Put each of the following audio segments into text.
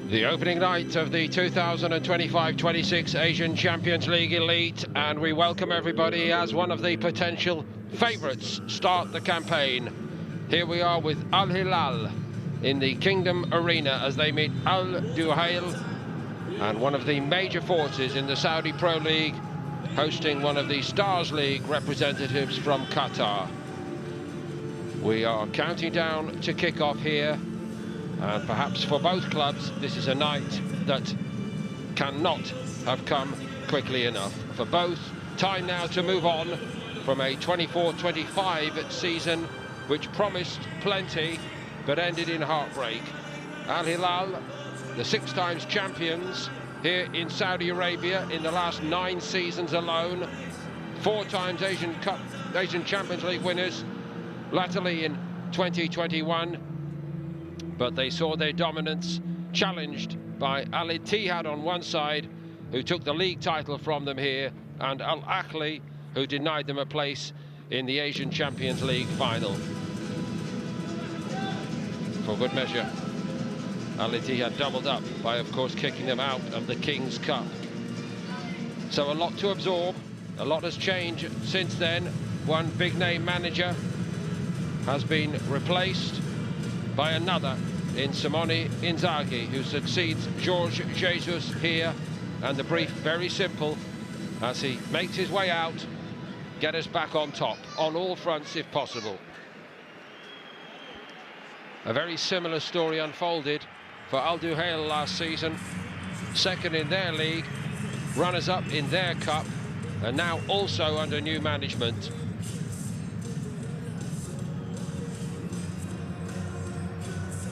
The opening night of the 2025-26 Asian Champions League Elite, and we welcome everybody as one of the potential favourites start the campaign. Here we are with Al Hilal in the Kingdom Arena as they meet Al Duhail, and one of the major forces in the Saudi Pro League, hosting one of the Stars League representatives from Qatar. We are counting down to kick off here. And perhaps for both clubs, this is a night that cannot have come quickly enough. For both, time now to move on from a 24-25 season, which promised plenty, but ended in heartbreak. Al Hilal, the 6 times champions here in Saudi Arabia in the last 9 seasons alone. 4 times Asian Champions League winners, latterly in 2021. But they saw their dominance challenged by Al Ittihad on one side, who took the league title from them here, and Al Ahly, who denied them a place in the Asian Champions League final. For good measure, Al Ittihad doubled up by, of course, kicking them out of the King's Cup. So a lot to absorb, a lot has changed since then. One big-name manager has been replaced by another in Simone Inzaghi, who succeeds Jorge Jesus here, and the brief very simple as he makes his way out: get us back on top on all fronts if possible. A very similar story unfolded for Al Duhail last season, second in their league, runners-up in their cup, and now also under new management.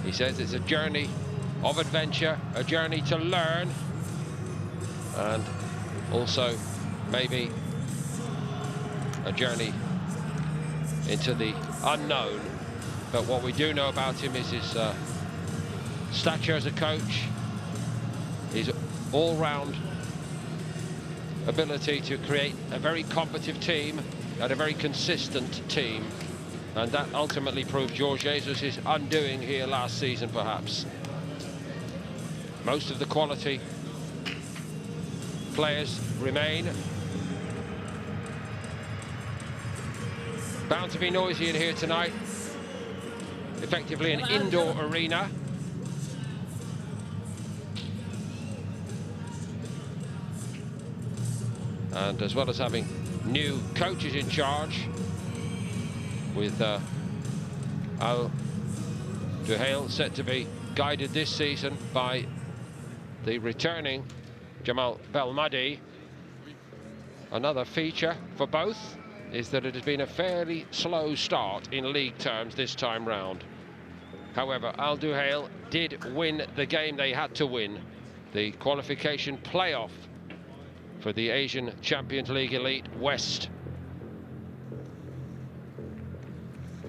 He says it's a journey of adventure, a journey to learn, and also maybe a journey into the unknown. But what we do know about him is his stature as a coach, his all-round ability to create a very combative team and a very consistent team. And that ultimately proved Jorge Jesus' undoing here last season, perhaps. Most of the quality players remain. Bound to be noisy in here tonight. Effectively an indoor arena. And as well as having new coaches in charge, with Al Duhail set to be guided this season by the returning Jamal Belmadi. Another feature for both is that it has been a fairly slow start in league terms this time round. However, Al Duhail did win the game they had to win, the qualification playoff for the Asian Champions League Elite West.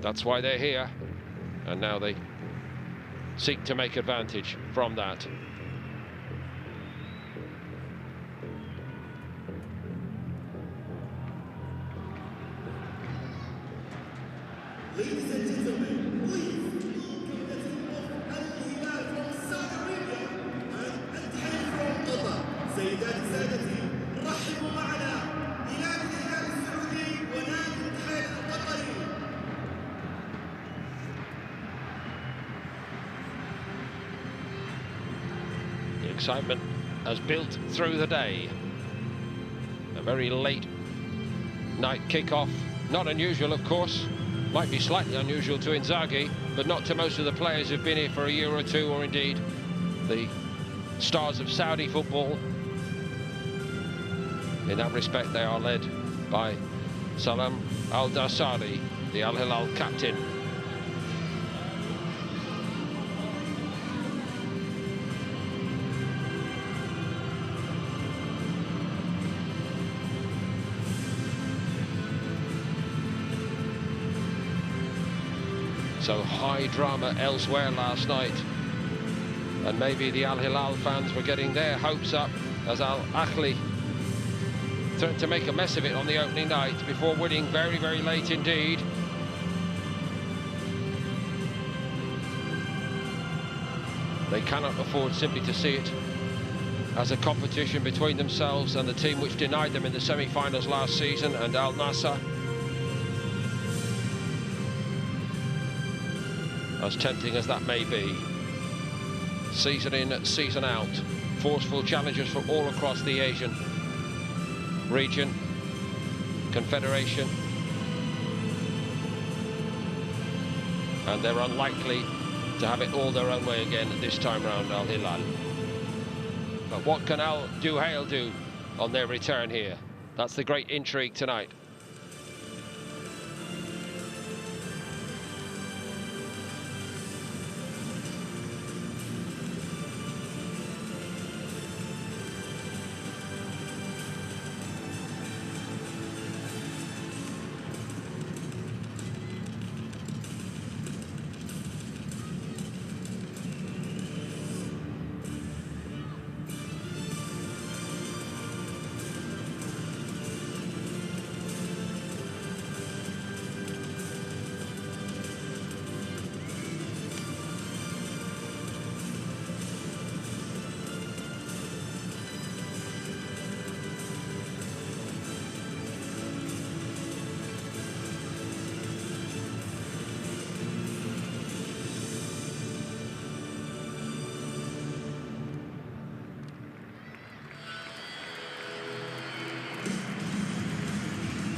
That's why they're here, and now they seek to make advantage from that. Ladies and gentlemen, please welcome the team of Al Hilal from Saudi Arabia and Al Duhail from Qatar. سيداتي سادتي، رحبوا معنا بنادي الهلال السعودي ونادي الدحيل القطري. The excitement has built through the day. A very late night kick-off. Not unusual, of course. Might be slightly unusual to Inzaghi, but not to most of the players who've been here for a year or two, or indeed the stars of Saudi football. In that respect, they are led by Salam Al-Dasari, the Al Hilal captain. So high drama elsewhere last night, and maybe the Al Hilal fans were getting their hopes up as Al Ahly threatened to make a mess of it on the opening night before winning very, very late indeed. They cannot afford simply to see it as a competition between themselves and the team which denied them in the semi-finals last season, and Al Nassr. As tempting as that may be, season in, season out, forceful challenges from all across the Asian region, confederation, and they're unlikely to have it all their own way again this time round, Al Hilal. But what can Al Duhail do on their return here? That's the great intrigue tonight.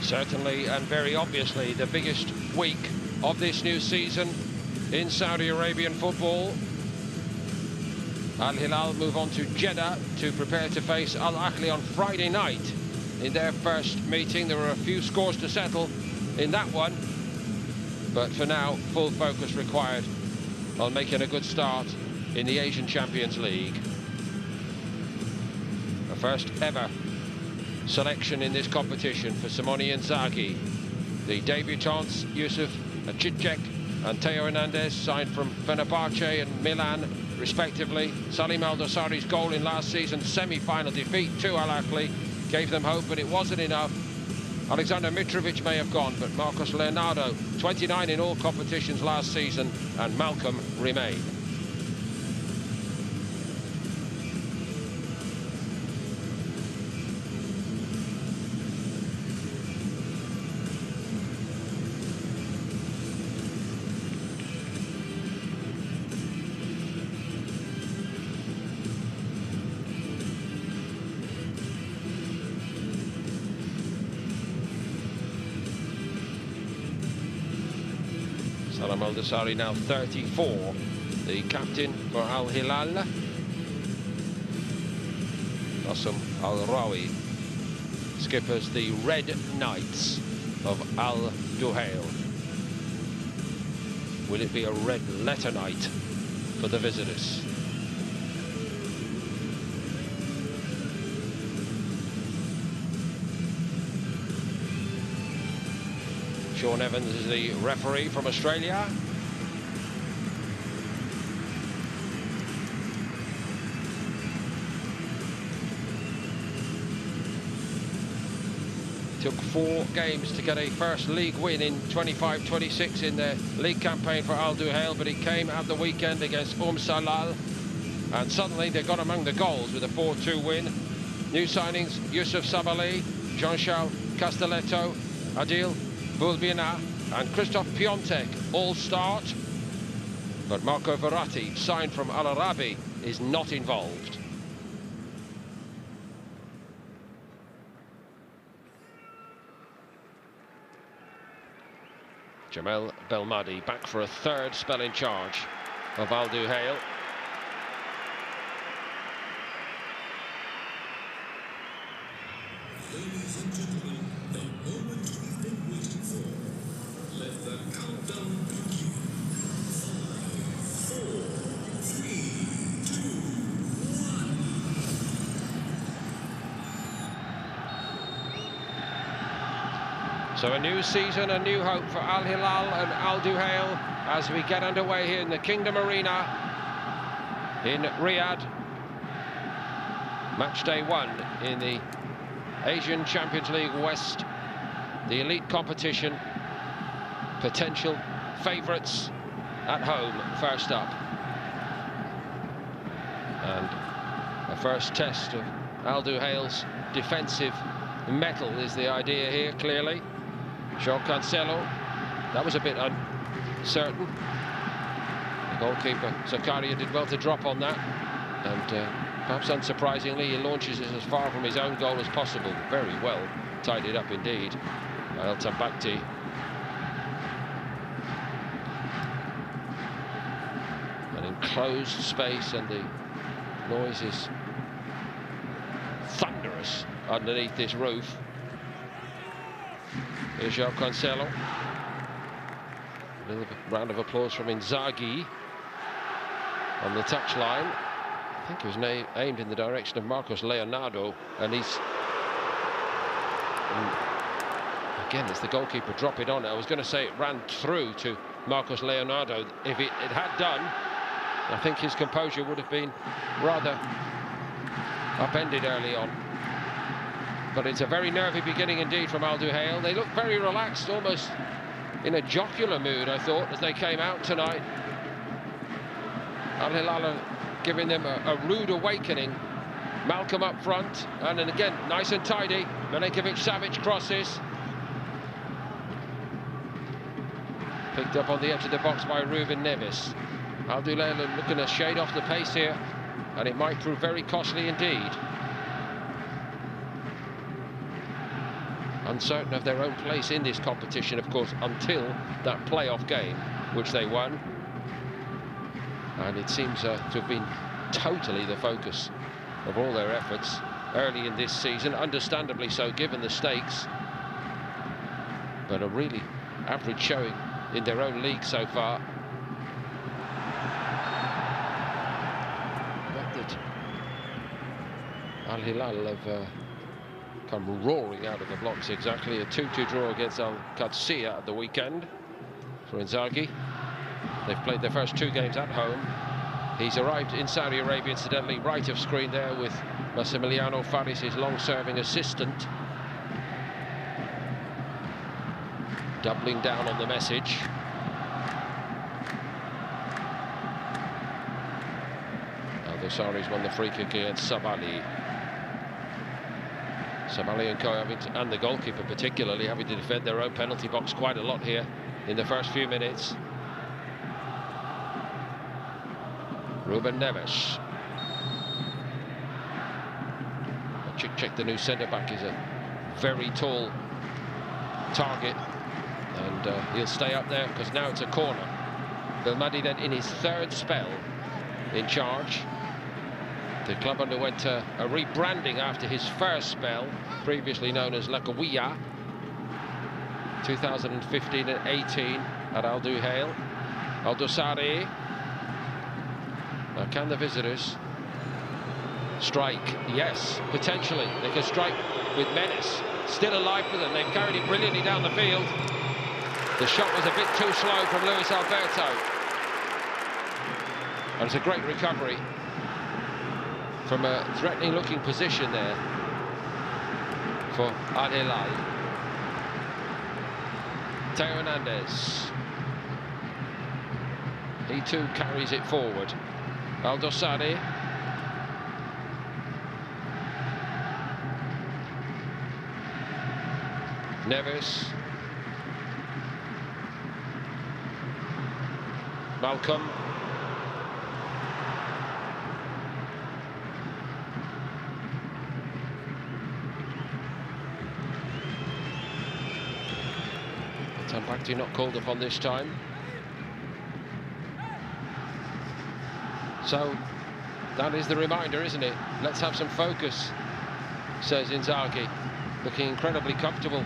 Certainly and very obviously the biggest week of this new season in Saudi Arabian football. Al Hilal move on to Jeddah to prepare to face Al Ahly on Friday night in their first meeting. There were a few scores to settle in that one, but for now full focus required on making a good start in the Asian Champions League. The first ever selection in this competition for Simone Inzaghi. The debutants Yusuf Achicek and Theo Hernandez signed from Fenerbahce and Milan respectively. Salim Al Dosari's goal in last season's semi-final defeat to Al Ahly gave them hope, but it wasn't enough. Alexander Mitrovic may have gone, but Marcos Leonardo, 29 in all competitions last season, and Malcolm remain. Salim Al Dosari now 34, the captain for Al Hilal. Qasim Al Rawi skippers the Red Knights of Al Duhail. Will it be a red letter night for the visitors? Sean Evans is the referee from Australia. Took 4 games to get a first league win in 25-26 in their league campaign for Al Duhail, but it came at the weekend against Salal, and suddenly they got among the goals with a 4-2 win. New signings: Yusuf Sabali, Jean-Charles Castelletto, Adil Bulbina and Christophe Piontek all start, but Marco Verratti, signed from Al Arabi, is not involved. Jamel Belmadi back for a 3rd spell in charge of Al Duhail. Ladies and gentlemen, the moment we've been waiting for. Let the countdown begin. 5, 4, 3, 2, 1. So a new season, a new hope for Al Hilal and Al Duhail as we get underway here in the Kingdom Arena in Riyadh. Match day 1 in the Asian Champions League West, the elite competition. Potential favourites at home first up. And a first test of Al Duhail's defensive mettle is the idea here, clearly. João Cancelo, that was a bit uncertain. The goalkeeper, Zakaria, did well to drop on that. And perhaps unsurprisingly, he launches it as far from his own goal as possible. Very well tidied up indeed by El Tabakti. An enclosed space, and the noise is thunderous underneath this roof. Here's João Cancelo. A little round of applause from Inzaghi on the touchline. I think it was aimed in the direction of Marcos Leonardo, and he's... again, it's the goalkeeper dropping on it. I was going to say it ran through to Marcos Leonardo. If it had done, I think his composure would have been rather upended early on. But it's a very nervy beginning indeed from Al Duhail. They look very relaxed, almost in a jocular mood, I thought, as they came out tonight. Al Hilal are giving them a rude awakening. Malcolm up front, and then again, nice and tidy. Milinkovic-Savic crosses. Picked up on the edge of the box by Ruben Neves. Al Duhail are looking a shade off the pace here, and it might prove very costly indeed. Uncertain of their own place in this competition, of course, until that playoff game, which they won. And it seems to have been totally the focus of all their efforts early in this season, understandably so, given the stakes. But a really average showing in their own league so far. Not that Al Hilal have come roaring out of the blocks exactly. A 2-2 draw against Al Qadsiya at the weekend for Inzaghi. They've played their first 2 games at home. He's arrived in Saudi Arabia, incidentally, right of screen there with Massimiliano Faris, his long-serving assistant, doubling down on the message. Al-Dosari's won the free kick against Sabali. Sabali and Co and the goalkeeper particularly having to defend their own penalty box quite a lot here in the first few minutes. Ruben Neves. Check, the new centre-back, is a very tall target, and he'll stay up there because now it's a corner. Belmadi then in his 3rd spell in charge. The club underwent a rebranding after his first spell, previously known as Lakawiya, 2015 and 18 at Al Duhail. Al Dosari. Now, can the visitors strike? Yes, potentially. They can strike with menace. Still alive for them. They've carried it brilliantly down the field. The shot was a bit too slow from Luis Alberto. And it's a great recovery from a threatening-looking position there for Al Hilal. Theo Hernandez. He too carries it forward. Al Dosari. Neves. Malcolm. Tambakti not called upon this time. So that is the reminder, isn't it? Let's have some focus, says Inzaghi. Looking incredibly comfortable,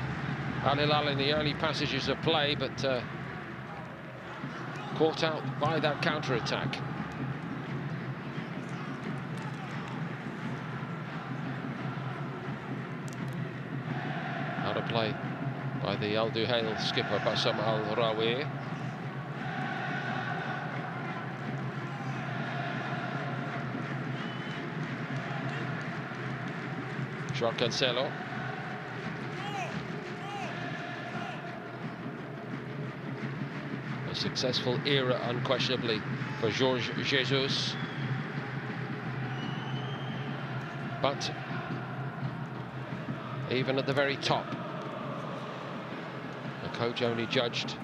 Al Hilal, in the early passages of play, but caught out by that counter-attack. Out of play by the Al Duhail skipper, Bassam Al-Rawi. João Cancelo. A successful era, unquestionably, for Jorge Jesus. But even at the very top, the coach only judged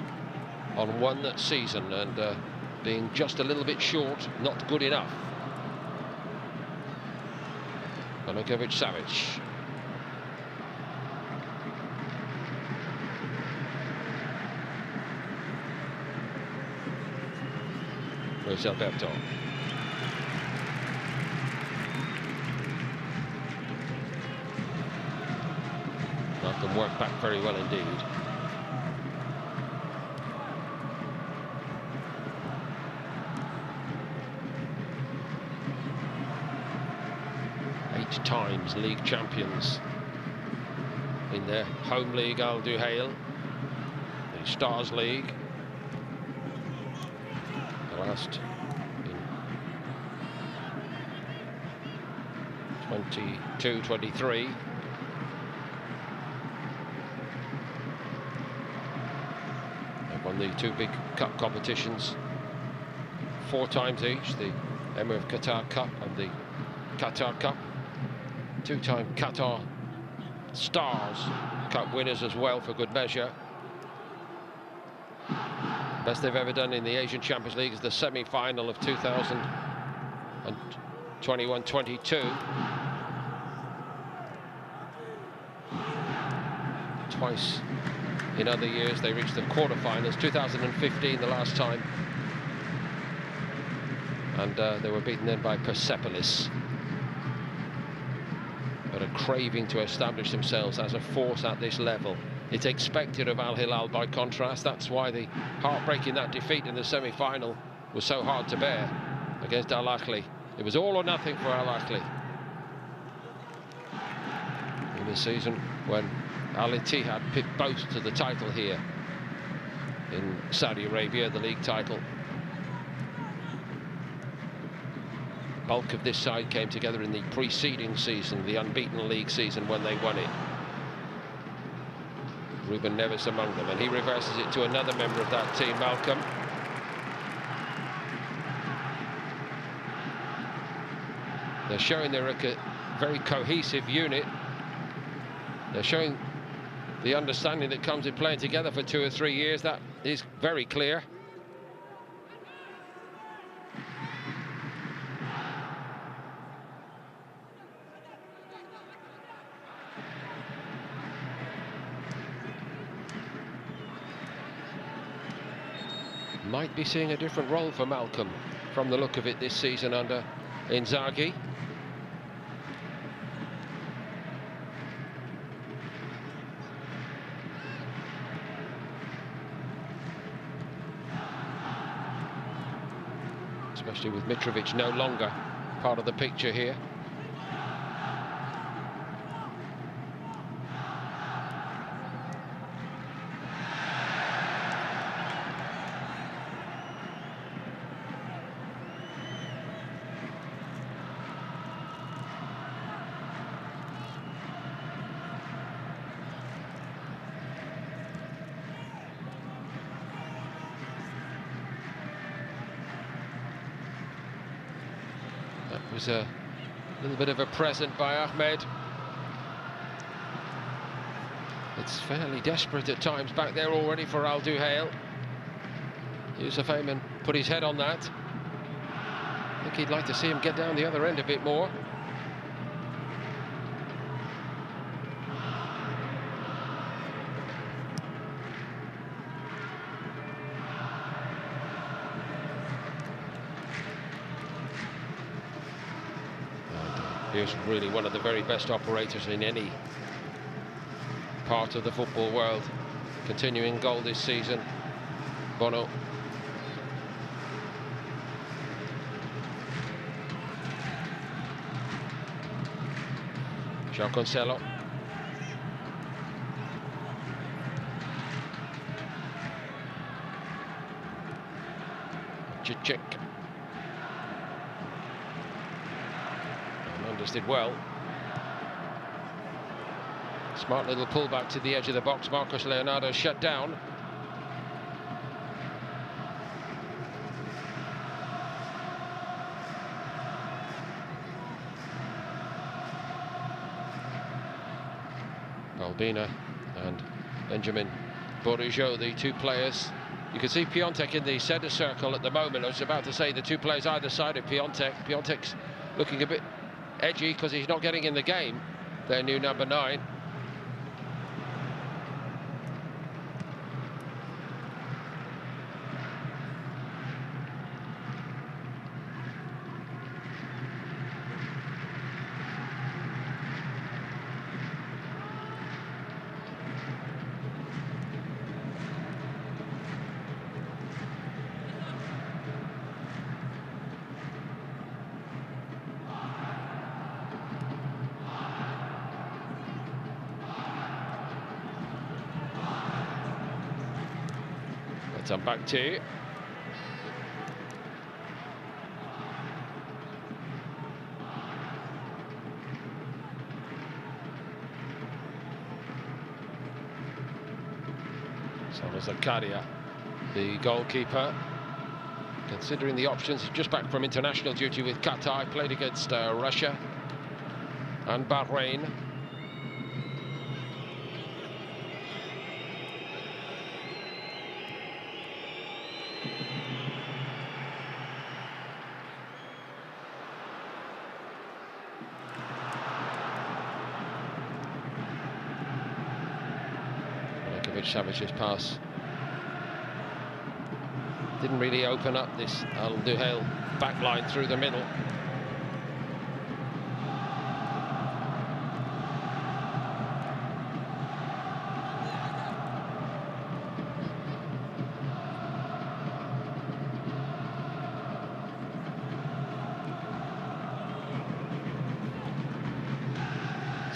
on one season, and being just a little bit short, not good enough. Milinkovic-Savic. Luis Alberto. Malcolm worked back very well indeed. Times league champions in their home league, Al Duhail, the Stars League. The last in 22-23. They've won the two big cup competitions 4 times each, the Emir of Qatar Cup and the Qatar Cup. 2-time Qatar Stars Cup winners as well, for good measure. Best they've ever done in the Asian Champions League is the semi-final of 2021-22. Twice in other years they reached the quarterfinals. 2015 the last time, and they were beaten then by Persepolis. But a craving to establish themselves as a force at this level. It's expected of Al Hilal by contrast. That's why the heartbreaking that defeat in the semi-final was so hard to bear against Al Ahly. It was all or nothing for Al Ahly in the season when Al Ittihad picked both to the title here in Saudi Arabia, the league title. Bulk of this side came together in the preceding season, the unbeaten league season, when they won it. Ruben Neves among them, and he reverses it to another member of that team, Malcolm. They're showing they're a very cohesive unit. They're showing the understanding that comes in playing together for 2 or 3 years. That is very clear. Might be seeing a different role for Malcolm from the look of it this season under Inzaghi. Especially with Mitrovic no longer part of the picture here. Was a little bit of a present by Ahmed. It's fairly desperate at times back there already for Al Duhail. Yusuf Ayman put his head on that. I think he'd like to see him get down the other end a bit more. Here's really one of the very best operators in any part of the football world. Continuing goal this season, Bono. João Cancelo. Chichik. Did well. Smart little pullback to the edge of the box. Marcos Leonardo shut down. Balbina and Benjamin Bourigeaud, the two players. You can see Piontek in the centre circle at the moment. I was about to say the two players either side of Piontek. Piontek's looking a bit edgy because he's not getting in the game. Their new number 9. I'm back to Zakaria, the goalkeeper, considering the options. He's just back from international duty with Qatar. He played against Russia and Bahrain. Savage's pass didn't really open up this Al Duhail backline through the middle.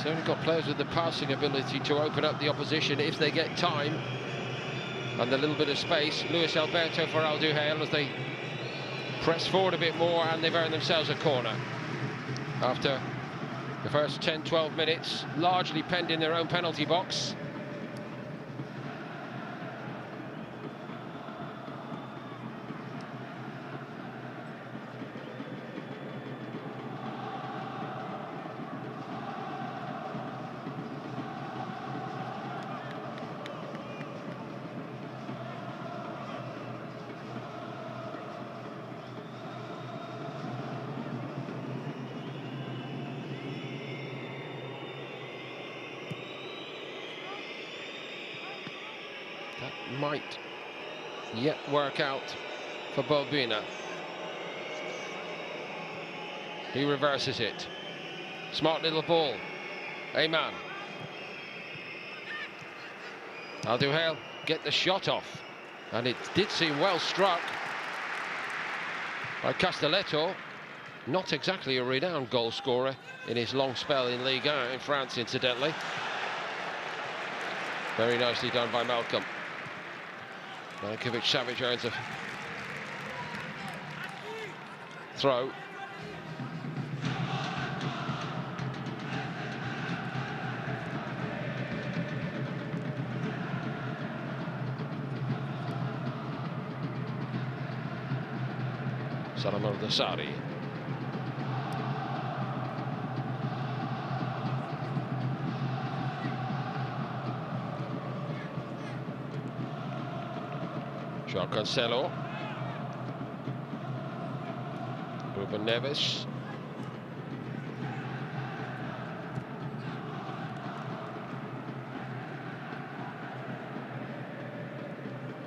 Certainly got players with the passing ability to open up the opposition if they get time and a little bit of space. Luis Alberto for Al Duhail as they press forward a bit more, and they've earned themselves a corner. After the first 10-12 minutes, largely penned in their own penalty box. Might yet work out for Balbina. He reverses it. Smart little ball. Ayman. Al Duhail get the shot off, and it did seem well struck by Castelletto. Not exactly a renowned goal scorer in his long spell in Ligue 1 in France, incidentally. Very nicely done by Malcolm. Milinkovic-Savic earns a throw. Salam al-Dasari. João Cancelo. Ruben Neves.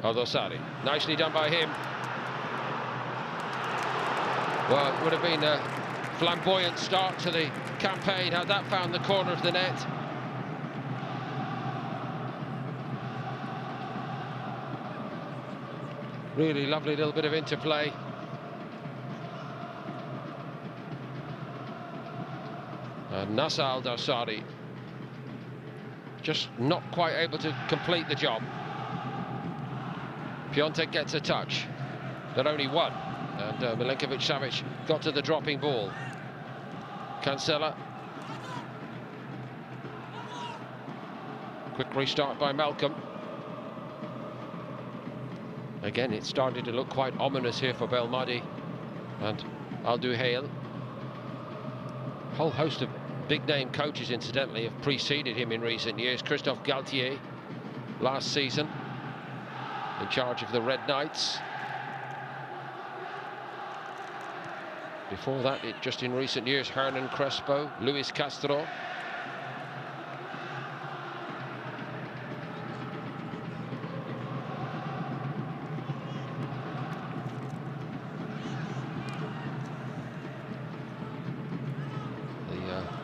Al-Dosari. Nicely done by him. Well, it would have been a flamboyant start to the campaign had that found the corner of the net. Really lovely little bit of interplay. And Nasser Al-Dosari just not quite able to complete the job. Piontek gets a touch, but only one. And Milinkovic-Savic got to the dropping ball. Cancela. Quick restart by Malcolm. Again, it started to look quite ominous here for Belmadi and Al Duhail. Whole host of big name coaches, incidentally, have preceded him in recent years. Christophe Galtier last season in charge of the Red Knights. Before that, just in recent years, Hernan Crespo, Luis Castro.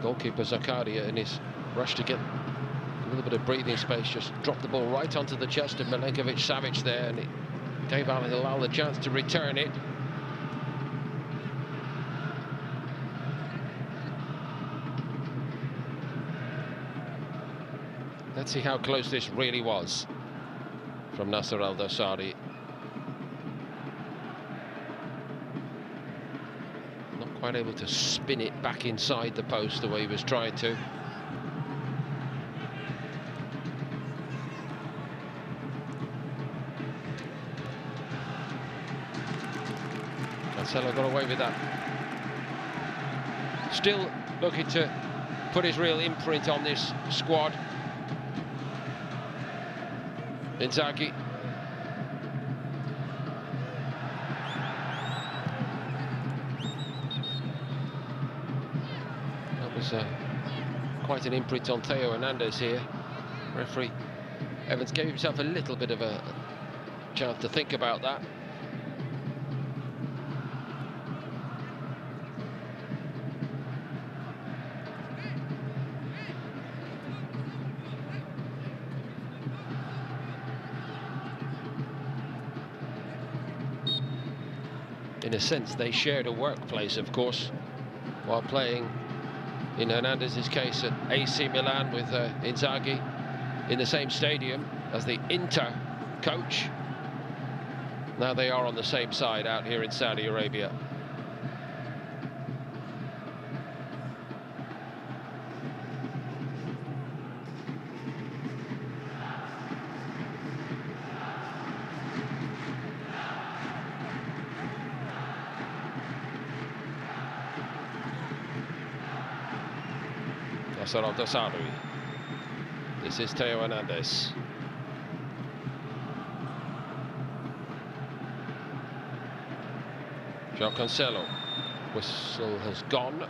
Goalkeeper Zakaria, in his rush to get a little bit of breathing space, just dropped the ball right onto the chest of Milenkovic-Savic there, and it gave Al Hilal the chance to return it. Let's see how close this really was from Nasser Al-Dosari. Quite able to spin it back inside the post the way he was trying to. Cancelo got away with that. Still looking to put his real imprint on this squad. Inzaghi. Quite an imprint on Theo Hernandez here. Referee Evans gave himself a little bit of a chance to think about that. In a sense, they shared a workplace, of course, while playing, in Hernandez's case, at AC Milan with Inzaghi in the same stadium as the Inter coach. Now they are on the same side out here in Saudi Arabia. Nasser Al-Dosari. This is Theo Hernandez. João Cancelo. Whistle has gone.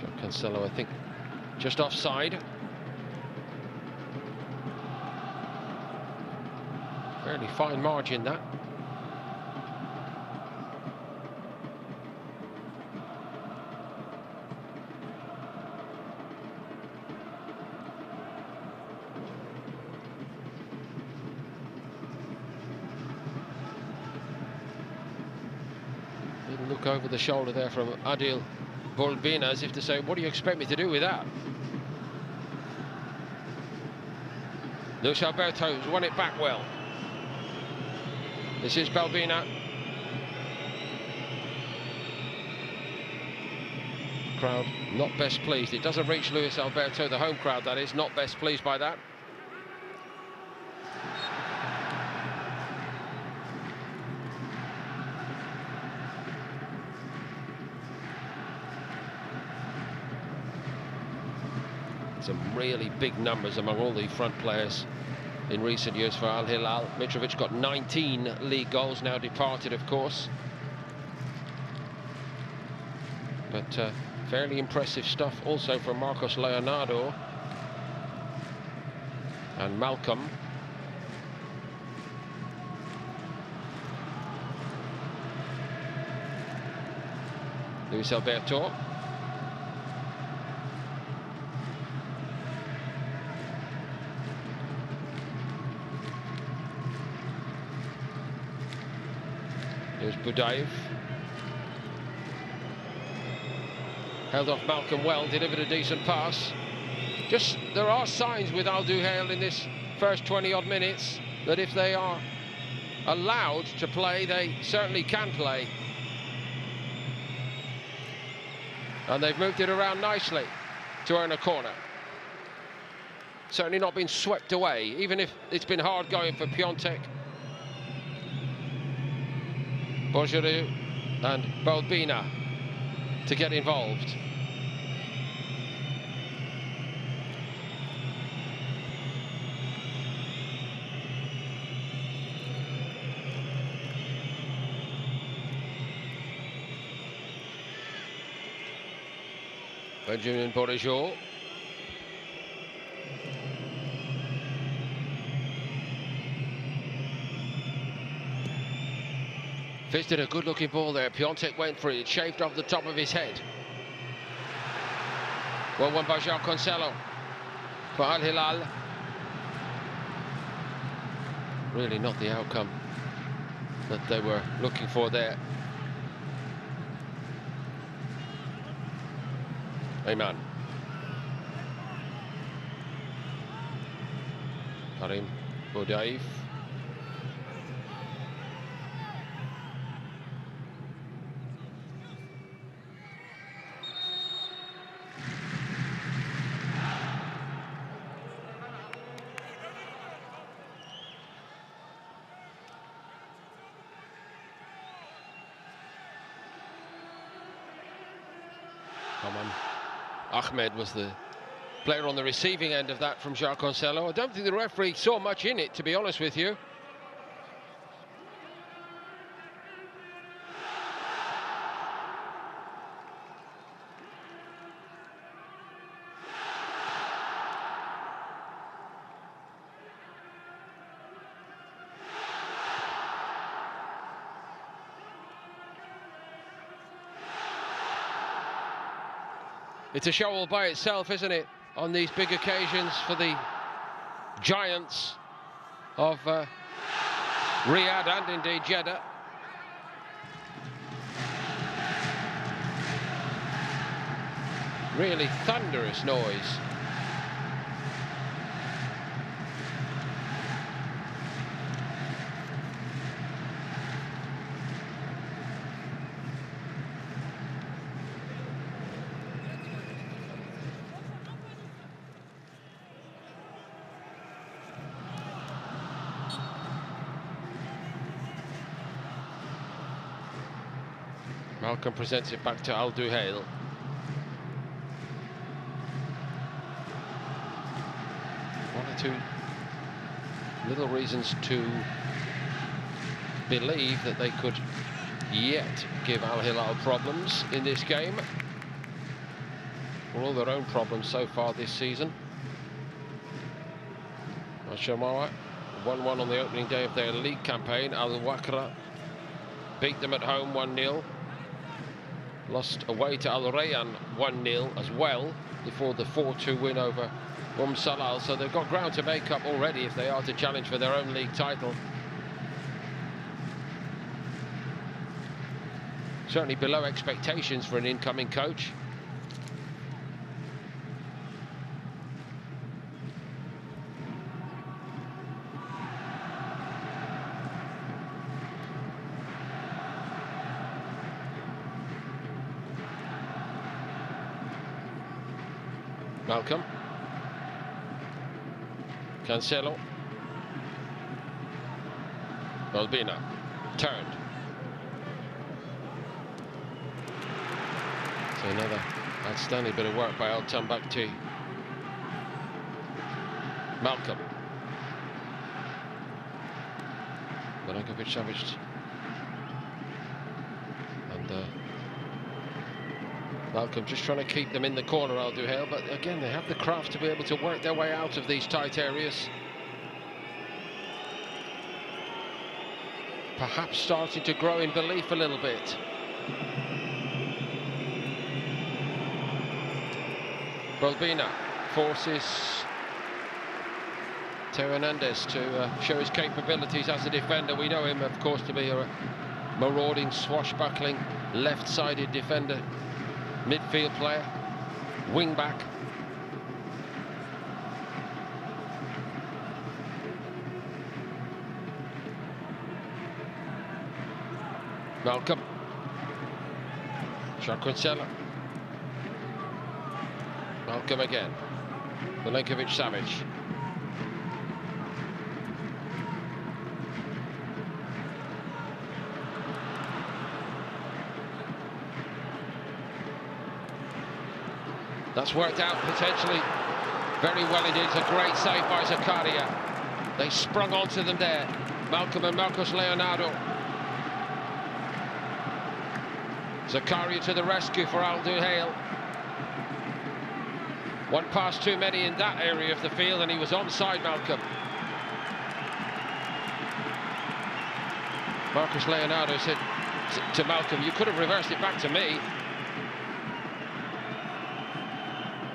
João Cancelo, I think, just offside. Fairly fine margin, that. Look over the shoulder there from Adil Bulbina, as if to say, what do you expect me to do with that? Luis Alberto's won it back well. This is Balbina. Crowd not best pleased. It doesn't reach Luis Alberto, the home crowd that is, not best pleased by that. Some really big numbers among all the front players in recent years for Al Hilal. Mitrovic got 19 league goals, now departed, of course. But fairly impressive stuff also from Marcos Leonardo and Malcolm. Luis Alberto. Here's Budayev. Held off Malcolm well, delivered a decent pass. Just, there are signs with Al Duhail in this first 20-odd minutes that if they are allowed to play, they certainly can play. And they've moved it around nicely to earn a corner. Certainly not been swept away, even if it's been hard going for Piontek. Bogeru and Balbina to get involved. Benjamin Bourigeaud. Fisted a good-looking ball there. Piontek went for it. It shaved off the top of his head. Well won by João Cancelo for Al Hilal. Really not the outcome that they were looking for there. Ayman. Karim Boudaïf. Ahmed was the player on the receiving end of that from João Cancelo. I don't think the referee saw much in it, to be honest with you. It's a show all by itself, isn't it, on these big occasions for the giants of Riyadh and indeed Jeddah. Really thunderous noise. Malcolm presents it back to Al Duhail. One or two little reasons to believe that they could yet give Al Hilal problems in this game, for all their own problems so far this season. Al-Shamara 1-1 on the opening day of their league campaign. Al-Wakra beat them at home 1-0. Lost away to Al Rayyan 1-0 as well before the 4-2 win over Salal. So they've got ground to make up already if they are to challenge for their own league title. Certainly below expectations for an incoming coach. Malcolm. Cancelo. Balbina. Turned. So another outstanding bit of work by Al-Tambakti. Malcolm. Milinkovic savaged. And Malcolm just trying to keep them in the corner, Al Duhail, but again they have the craft to be able to work their way out of these tight areas. Perhaps starting to grow in belief a little bit. Balbina forces Teo Hernandez to show his capabilities as a defender. We know him, of course, to be a marauding, swashbuckling, left-sided defender. Midfield player, wing back. Malcolm. João Cancelo. Malcolm again. Milinkovic Savic. That's worked out potentially very well indeed. It's a great save by Zakaria. They sprung onto them there. Malcolm and Marcos Leonardo. Zakaria to the rescue for Al Duhail. One pass too many in that area of the field, and he was onside, Malcolm. Marcus Leonardo said to Malcolm, "You could have reversed it back to me."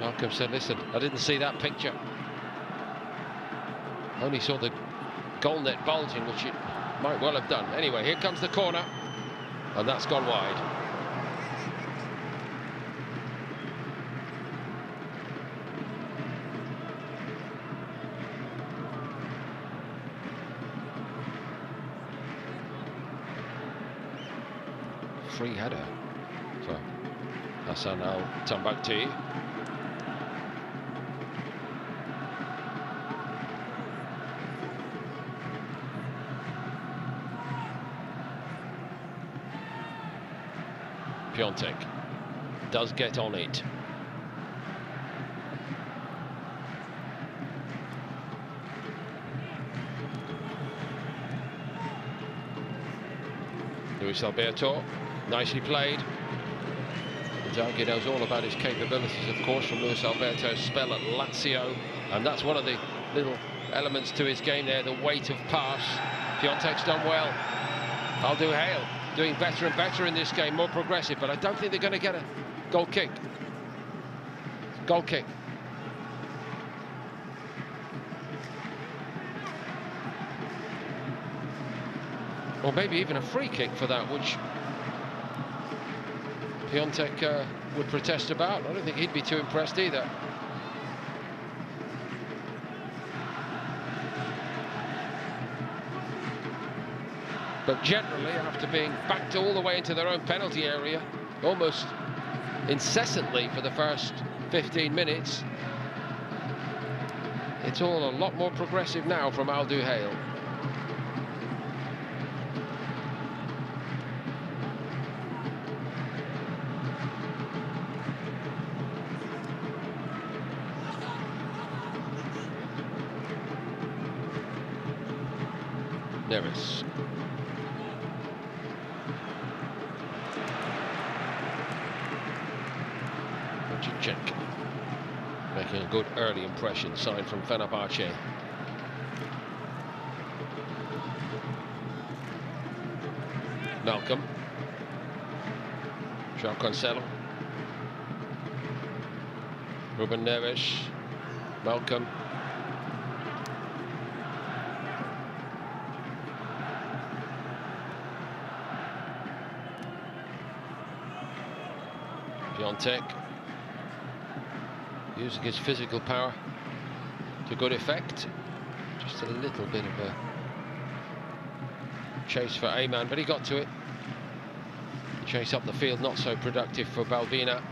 Malcolm said, "Listen, I didn't see that picture. Only saw the goal net bulging, which it might well have done." Anyway, here comes the corner, and that's gone wide. Free header for Hilal and Al Duhail. Piontek does get on it. Luis Alberto, nicely played. Inzaghi knows all about his capabilities, of course, from Luis Alberto's spell at Lazio, and that's one of the little elements to his game there, the weight of pass. Piontek's done well. Al Duhail doing better and better in this game, more progressive, but I don't think they're going to get a goal kick. Goal kick. Or maybe even a free kick for that, which Piontek would protest about. I don't think he'd be too impressed either. But generally, after being backed all the way into their own penalty area, almost incessantly for the first 15 minutes, it's all a lot more progressive now from Al Duhail. Neres. Making a good early impression, signed from Fenerbahce. Malcolm. João Cancelo. Ruben Neves. Malcolm. Piontek. Using his physical power to good effect. Just a little bit of a chase for Ayman, but he got to it. Chase up the field, not so productive for Balbina.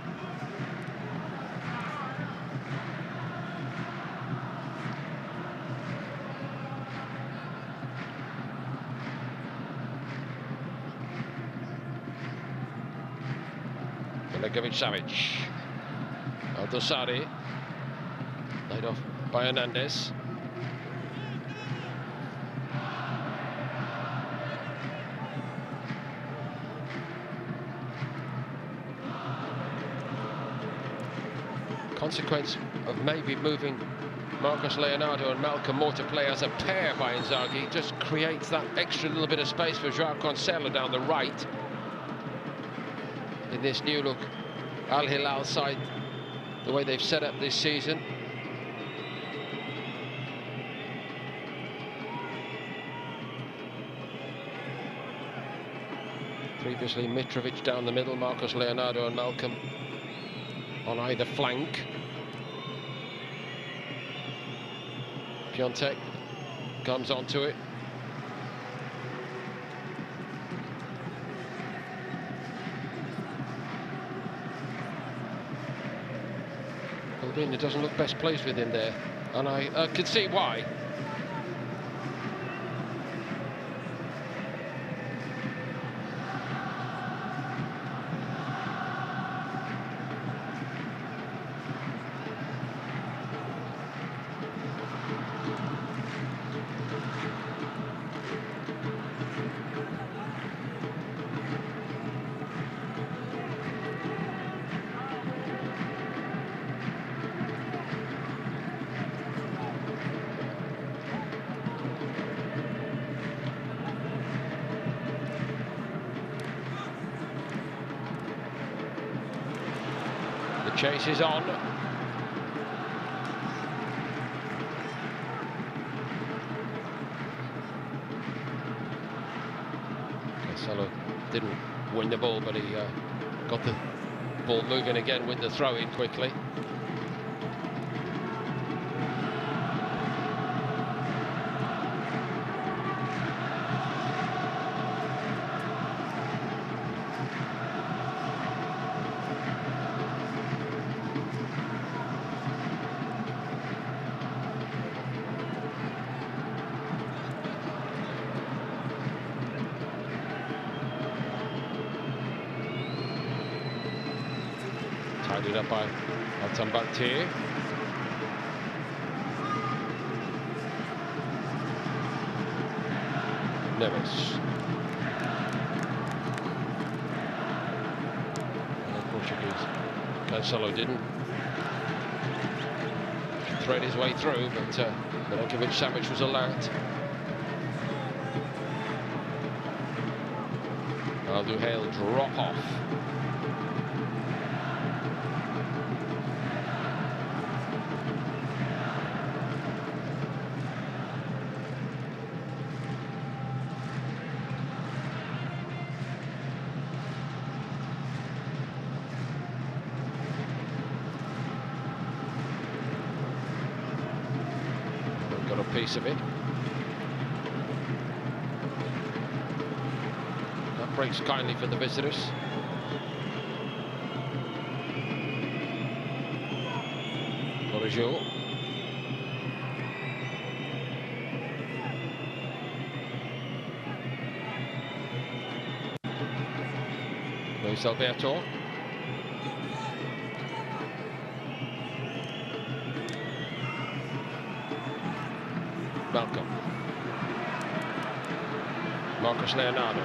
Milinkovic-Savic. Al-Dosari, laid off by Hernandez. Consequence of maybe moving Marcus Leonardo and Malcolm more to play as a pair by Inzaghi just creates that extra little bit of space for João Cancelo down the right in this new look Al Hilal side, the way they've set up this season. Previously Mitrovic down the middle, Marcus Leonardo and Malcolm on either flank. Piontek comes onto it. Balbina doesn't look best pleased with him there, and I can see why. Chase is on. Cancelo didn't win the ball, but he got the ball moving again with the throw in quickly. Tidied up by Al-Tambaktir. Neves. Portuguese. Cancelo didn't thread his way through, but Milinkovic-Savic was alert. Al Duhail drop off. Got a piece of it. That breaks kindly for the visitors. Orejou. Luis Alberto. Malcolm. Marcus Leonardo.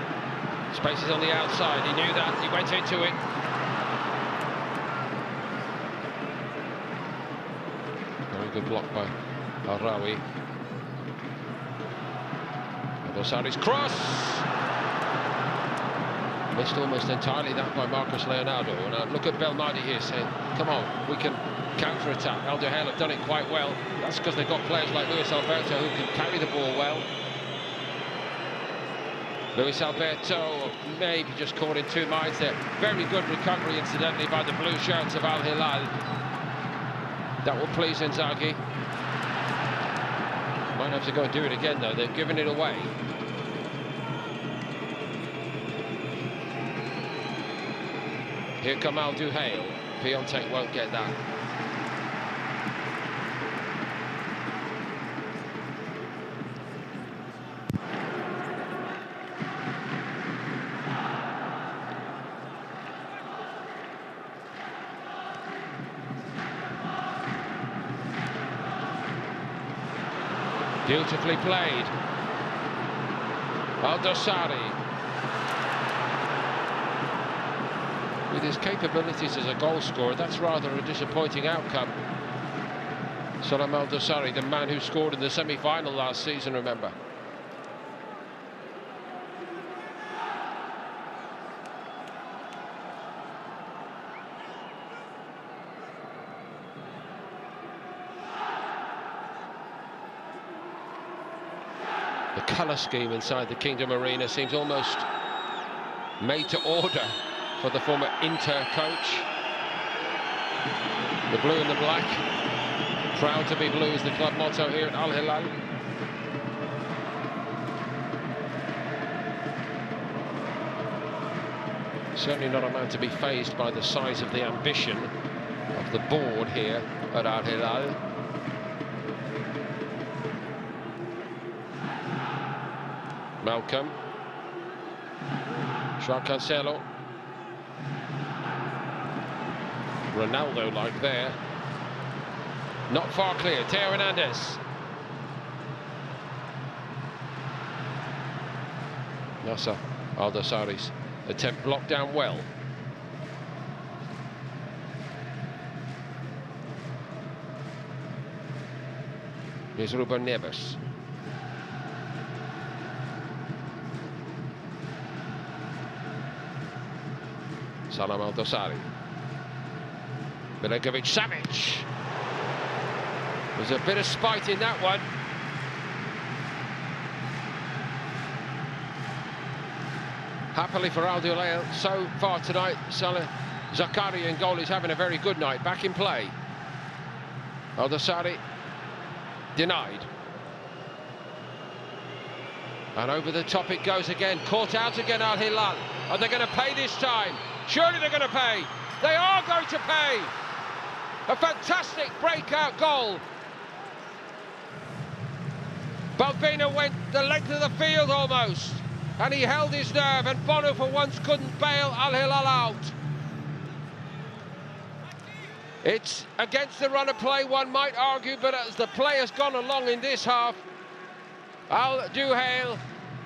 Spaces on the outside. He knew that. He went into it. Very good block by Al-Rawi. Adosari's cross. Missed almost entirely that by Marcus Leonardo. And look at Belmadi here saying, come on, we can counter-attack. Al Duhail have done it quite well. That's because they've got players like Luis Alberto who can carry the ball well. Luis Alberto maybe just caught in two minds there. Very good recovery, incidentally, by the blue shirts of Al Hilal. That will please Inzaghi. Might have to go and do it again, though. They've given it away. Here come Al Duhail. Piontek won't get that. Beautifully played. Al-Dosari. With his capabilities as a goal scorer, that's rather a disappointing outcome. Salam Al-Dosari, the man who scored in the semi-final last season, remember. The colour scheme inside the Kingdom Arena seems almost made to order for the former Inter coach. The blue and the black. Proud to be blue is the club motto here at Al Hilal. Certainly not a man to be fazed by the size of the ambition of the board here at Al Hilal. Malcolm. João Cancelo. Ronaldo-like there. Not far clear. Theo Hernandez. Nasser Al-Dosari's attempt blocked down well. Here's Ruben Neves. Salam Al-Dosari. Milinkovic-Savic. There's a bit of spite in that one. Happily for Al Duhail, so far tonight, Saleh Zakari in goal is having a very good night. Back in play. Al-Dosari denied. And over the top it goes again. Caught out again, Al Hilal. Are they going to pay this time? Surely they're going to pay. They are going to pay. A fantastic breakout goal. Balbina went the length of the field almost. And he held his nerve, and Bono for once couldn't bail Al Hilal out. It's against the run of play, one might argue, but as the play has gone along in this half, Al Duhail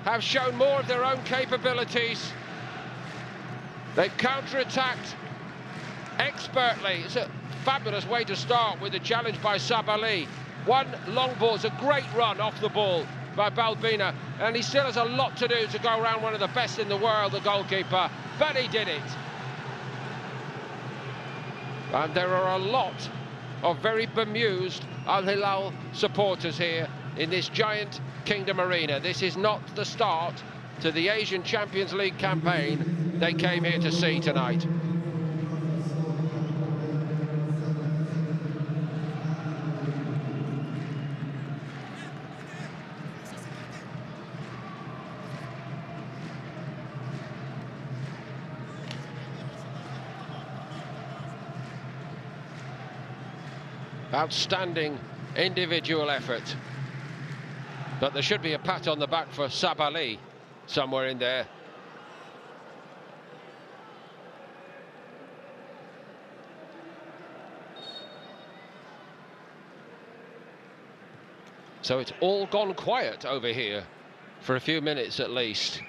have shown more of their own capabilities. They've counter-attacked expertly. It's a fabulous way to start with the challenge by Sabali. One long ball, it's a great run off the ball by Balbina, and he still has a lot to do to go around one of the best in the world, the goalkeeper, but he did it. And there are a lot of very bemused Al Hilal supporters here in this giant Kingdom Arena. This is not the start to the Asian Champions League campaign they came here to see tonight. Outstanding individual effort. But there should be a pat on the back for Sabali somewhere in there. So it's all gone quiet over here for a few minutes at least.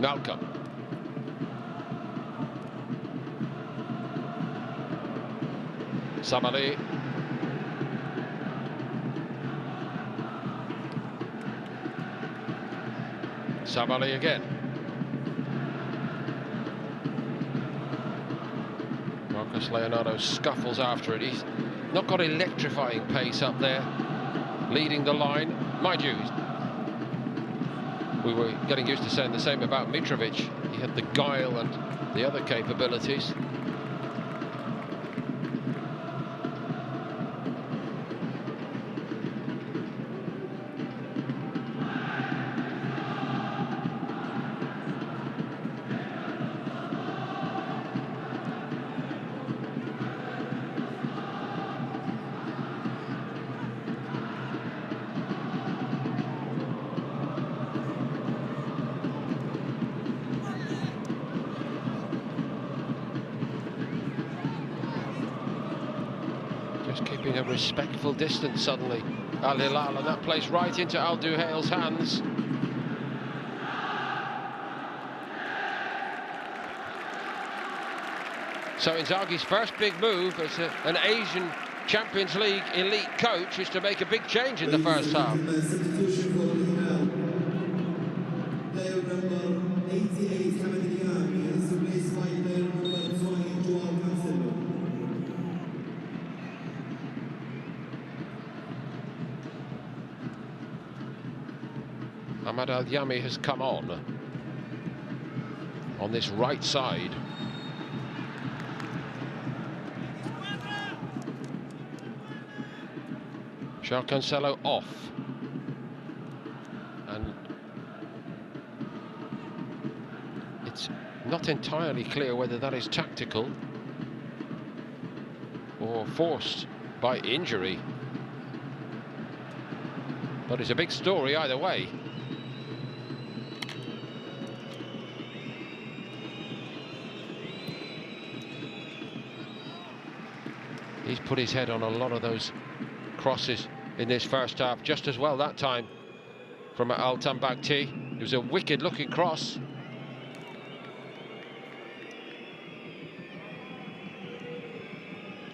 Malcolm. Sabali. Sabali again. Marcus Leonardo scuffles after it. He's not got electrifying pace up there, leading the line. Mind you, we were getting used to saying the same about Mitrovic. He had the guile and the other capabilities. Just keeping a respectful distance suddenly, Al Hilal, and that plays right into Al Duhail's hands. So Inzaghi's first big move as an Asian Champions League elite coach is to make a big change in the first half. Ahmad Al-Yami has come on this right side. João Cancelo off. And it's not entirely clear whether that is tactical or forced by injury. But it's a big story either way. He's put his head on a lot of those crosses in this first half, just as well that time from Al Tambakti. It was a wicked looking cross.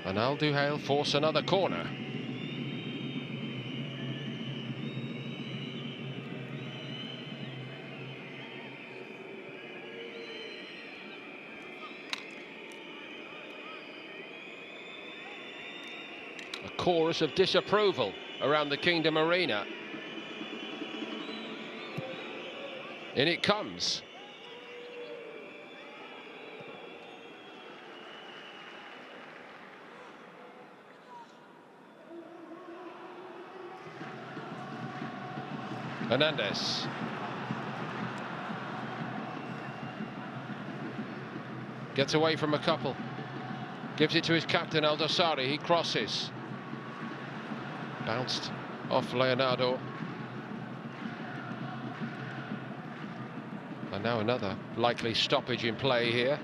And Al Duhail force another corner. A chorus of disapproval around the Kingdom Arena. In it comes. Hernandez. Gets away from a couple. Gives it to his captain, Al Dosari. He crosses. Bounced off Leonardo. And now another likely stoppage in play here.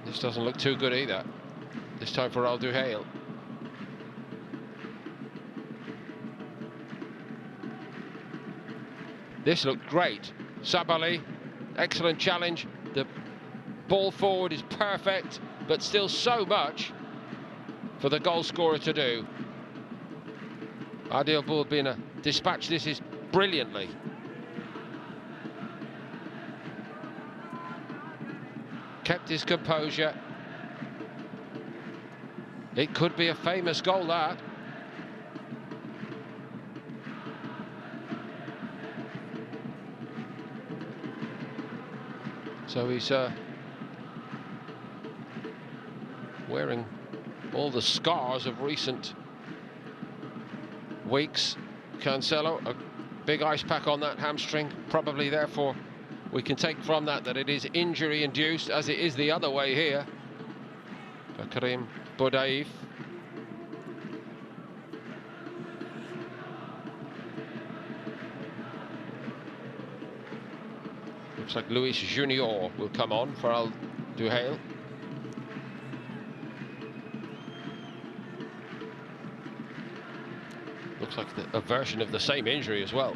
This doesn't look too good either. This time for Al Duhail. This looked great. Sabali, excellent challenge. The ball forward is perfect, but still so much for the goal scorer to do. Adil Bulbina dispatched this is brilliantly. Kept his composure. It could be a famous goal, that. So he's wearing all the scars of recent weeks. Cancelo, a big ice pack on that hamstring, probably therefore we can take from that it is injury induced, as it is the other way here for Karim Boudaïf. Looks like Luis Junior will come on for Al Duhail. Looks like a version of the same injury as well.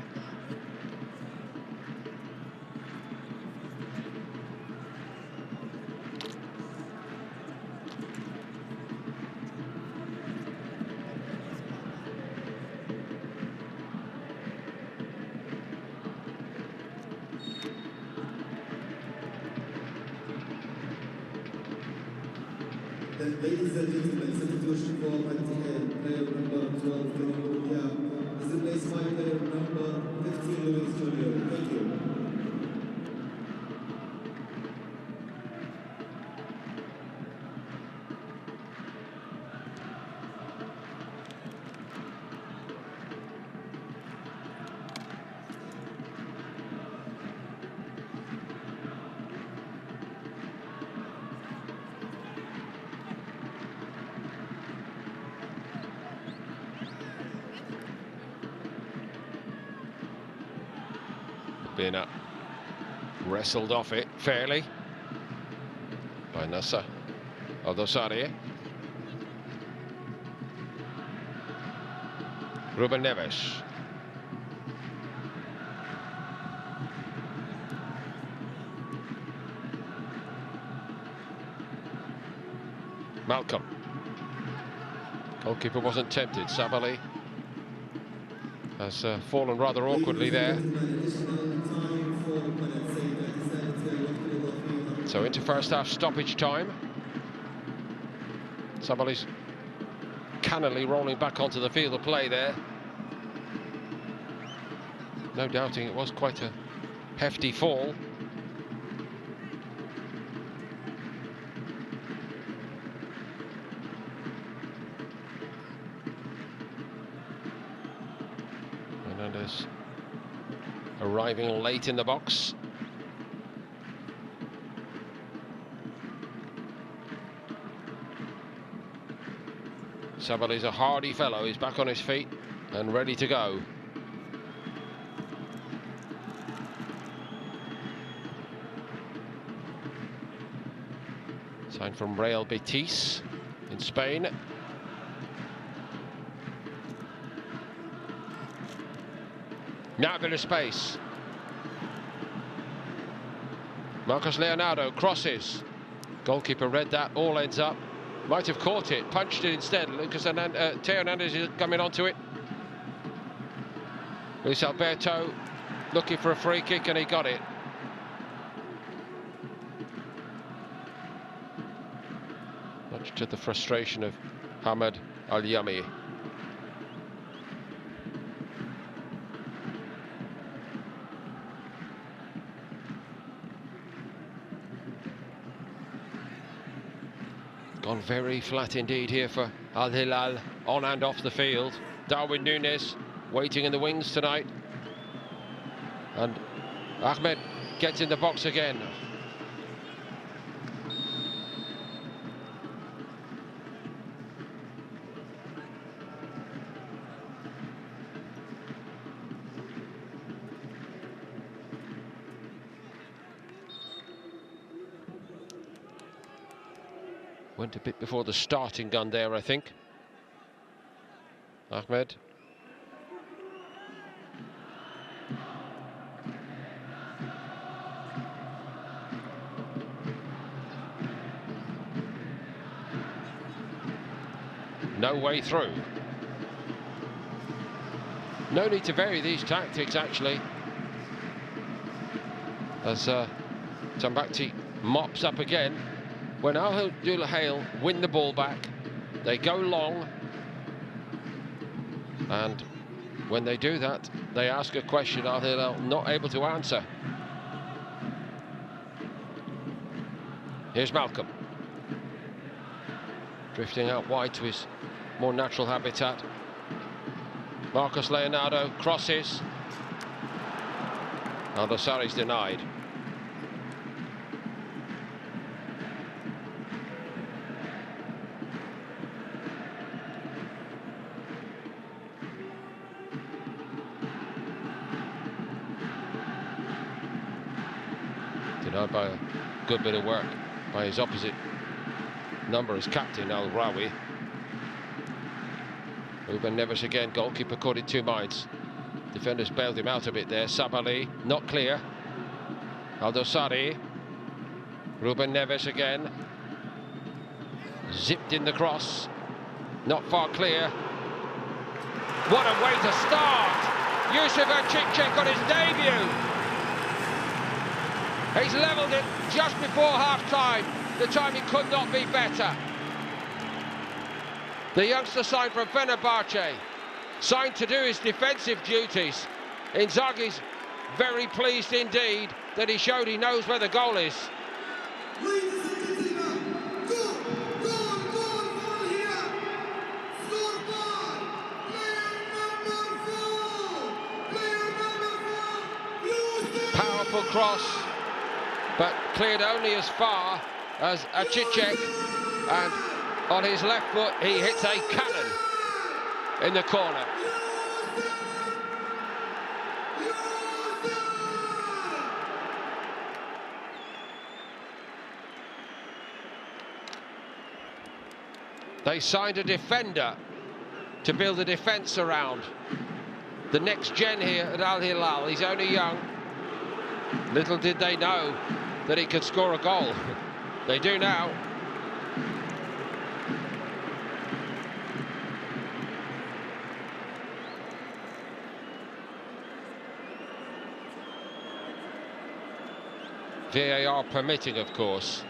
Ladies and gentlemen, substitution for matchday player number 12, Karim is replaced by player number 15, Luis Junior. Thank you. Been wrestled off it fairly by Nasser Al Dosari. Ruben Neves. Malcolm. Goalkeeper wasn't tempted. Sabali has fallen rather awkwardly there. So into first half stoppage time. Sabali's cannily rolling back onto the field of play there. No doubting it was quite a hefty fall. Hernandez arriving late in the box. Sabali's a hardy fellow. He's back on his feet and ready to go. Signed from Real Betis in Spain. Now a bit of space. Marcos Leonardo crosses. Goalkeeper read that, all ends up. Might have caught it, punched it instead. Teo Hernandez is coming onto it. Luis Alberto looking for a free kick and he got it. Much to the frustration of Hamad Al-Yami. Gone very flat indeed here for Al Hilal, on and off the field. Darwin Núñez waiting in the wings tonight. And Ahmed gets in the box again. Went a bit before the starting gun there, I think. Ahmed. No way through. No need to vary these tactics, actually. As Tambakti mops up again. When Al Duhail win the ball back, they go long. And when they do that, they ask a question Al Hilal not able to answer. Here's Malcolm. Drifting out wide to his more natural habitat. Marcos Leonardo crosses. Al-Dosari's denied. Denied by a good bit of work by his opposite number as captain, Al-Rawi. Ruben Neves again, goalkeeper caught in two minds. Defenders bailed him out a bit there. Sabali, not clear. Al-Dosari. Ruben Neves again. Zipped in the cross. Not far clear. What a way to start! Yusuf Achicek on his debut. He's levelled it just before half-time. The timing could not be better. The youngster signed from Fenerbahce, signed to do his defensive duties. Inzaghi's very pleased indeed that he showed he knows where the goal is. Ladies and gentlemen, goal for here. Scored by player number 4, Yusuf. Powerful cross, but cleared only as far as Achicek, and on his left foot he hits a cannon in the corner. They signed a defender to build a defence around. The next gen here at Al Hilal. He's only young. Little did they know that he could score a goal. They do now. VAR permitting, of course.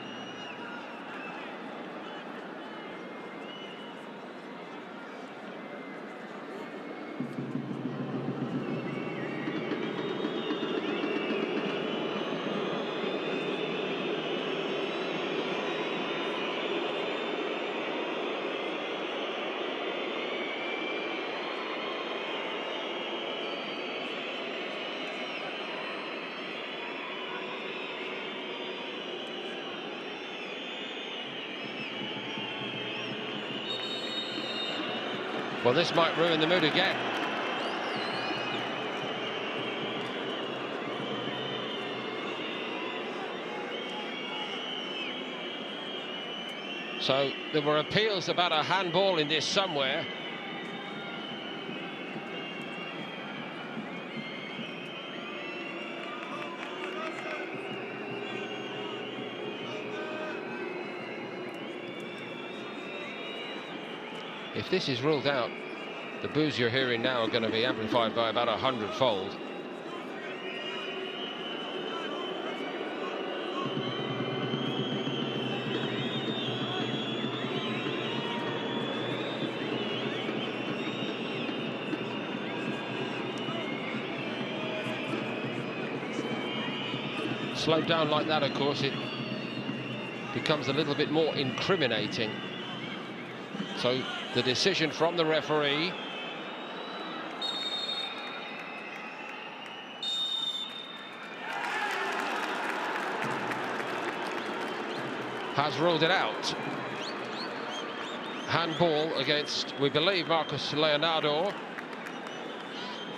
Well, this might ruin the mood again. So there were appeals about a handball in this somewhere. If this is ruled out, the boos you're hearing now are going to be amplified by about 100-fold. Slowed down like that, of course, it becomes a little bit more incriminating. So the decision from the referee. Has ruled it out. Handball against, we believe, Marcus Leonardo.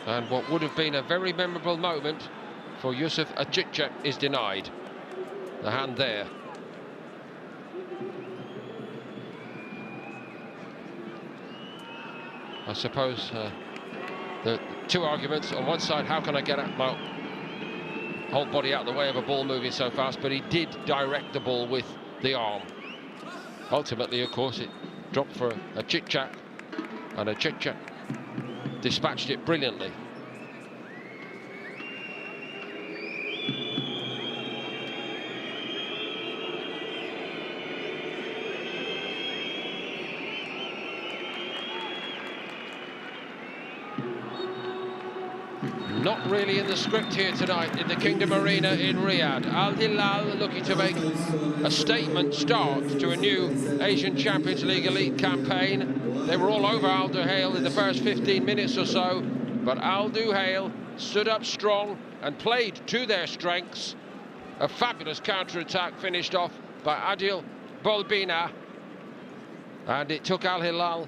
And what would have been a very memorable moment for Yusuf Achicha is denied. The hand there. I suppose the two arguments on one side: how can I get my whole body out of the way of a ball moving so fast? But he did direct the ball with the arm. Ultimately, of course, it dropped for a chit-chat, and a chit-chat dispatched it brilliantly. Not really in the script here tonight in the Kingdom Arena in Riyadh. Al Hilal looking to make a statement start to a new Asian Champions League Elite campaign. They were all over Al Duhail in the first 15 minutes or so, but Al Duhail stood up strong and played to their strengths. A fabulous counter-attack finished off by Adil Bolbina, and it took Al Hilal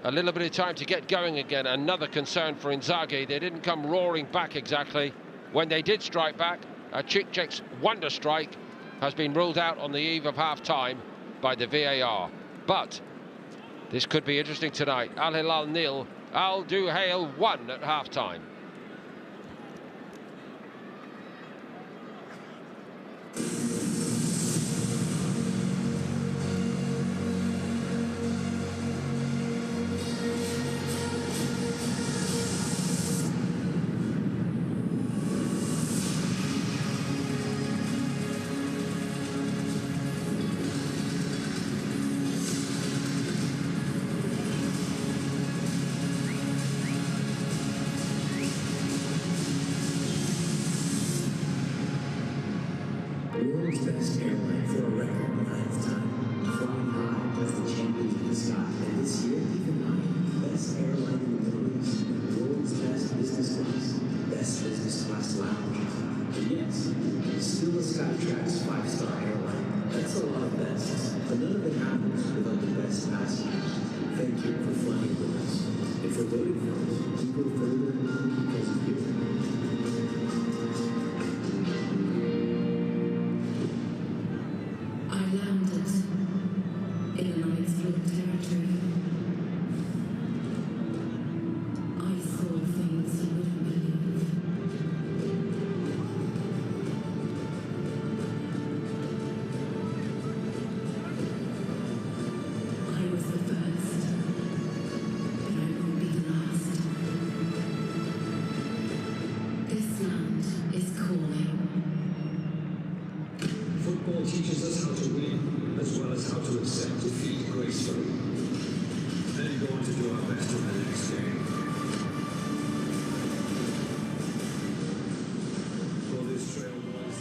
a little bit of time to get going again. Another concern for Inzaghi. They didn't come roaring back exactly. When they did strike back, Chichek's wonder strike has been ruled out on the eve of half-time by the VAR. But this could be interesting tonight. Al Hilal 0, Al Duhail 1 at half-time. World's best airline for a record 9th time, flying high as the champions of the sky. And this year, even higher, best airline in the Middle East, world's best business class, best business class lounge. And yes, still a Skytrax 5-star airline. That's a lot of bests, but none of it happens without the best passengers. Thank you for flying with us. And for voting for us, we go further because of you. Football teaches us how to win, as well as how to accept defeat gracefully. Then go on to do our best in the next game. For this trail boys.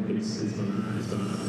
It's fun.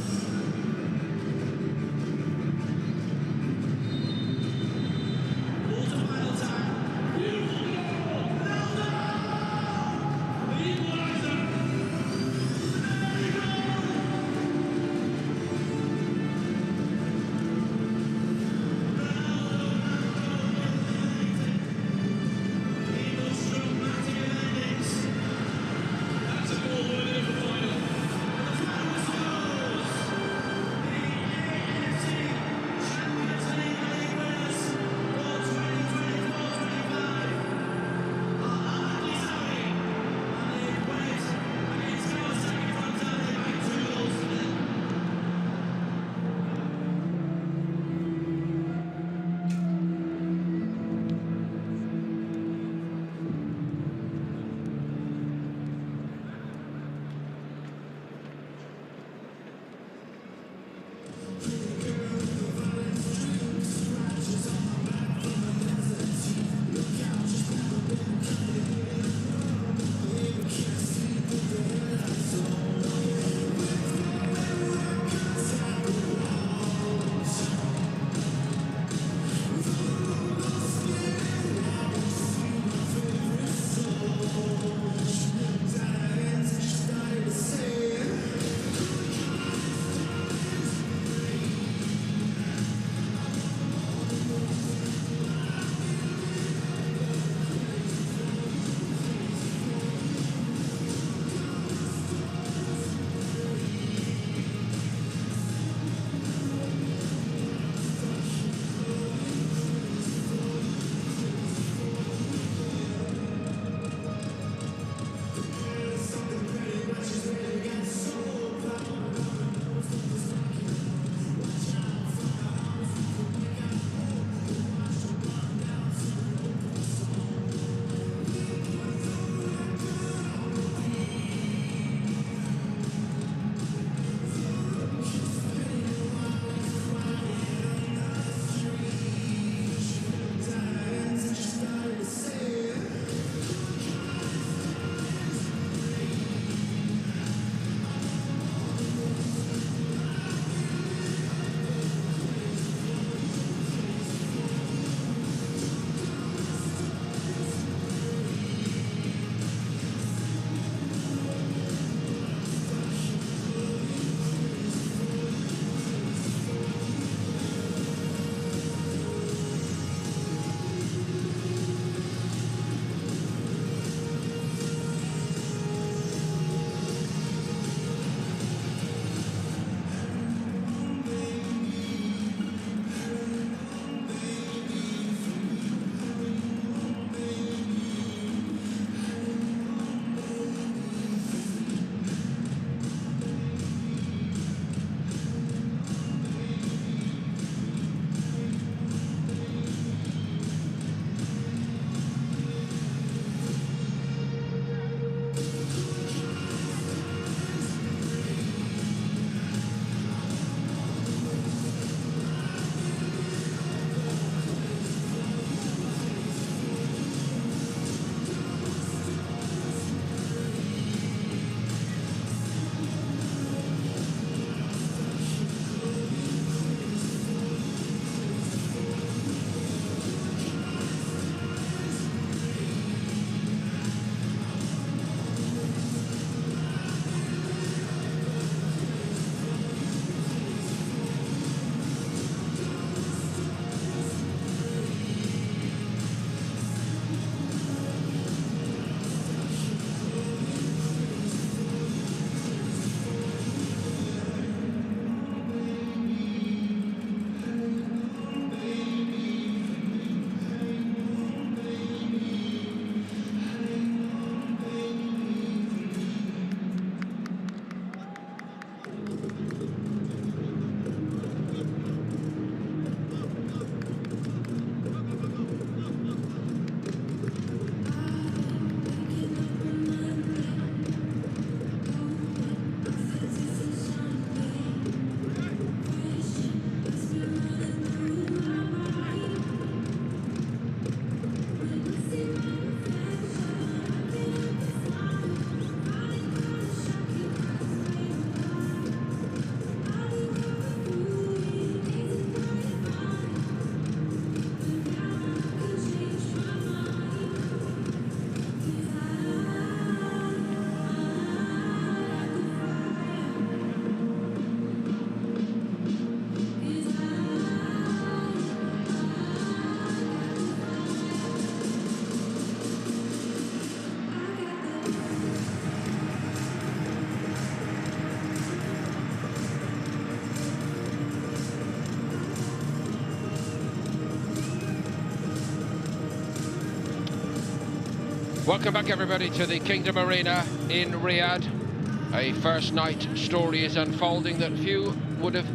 Welcome back, everybody, to the Kingdom Arena in Riyadh. A first night story is unfolding that few would have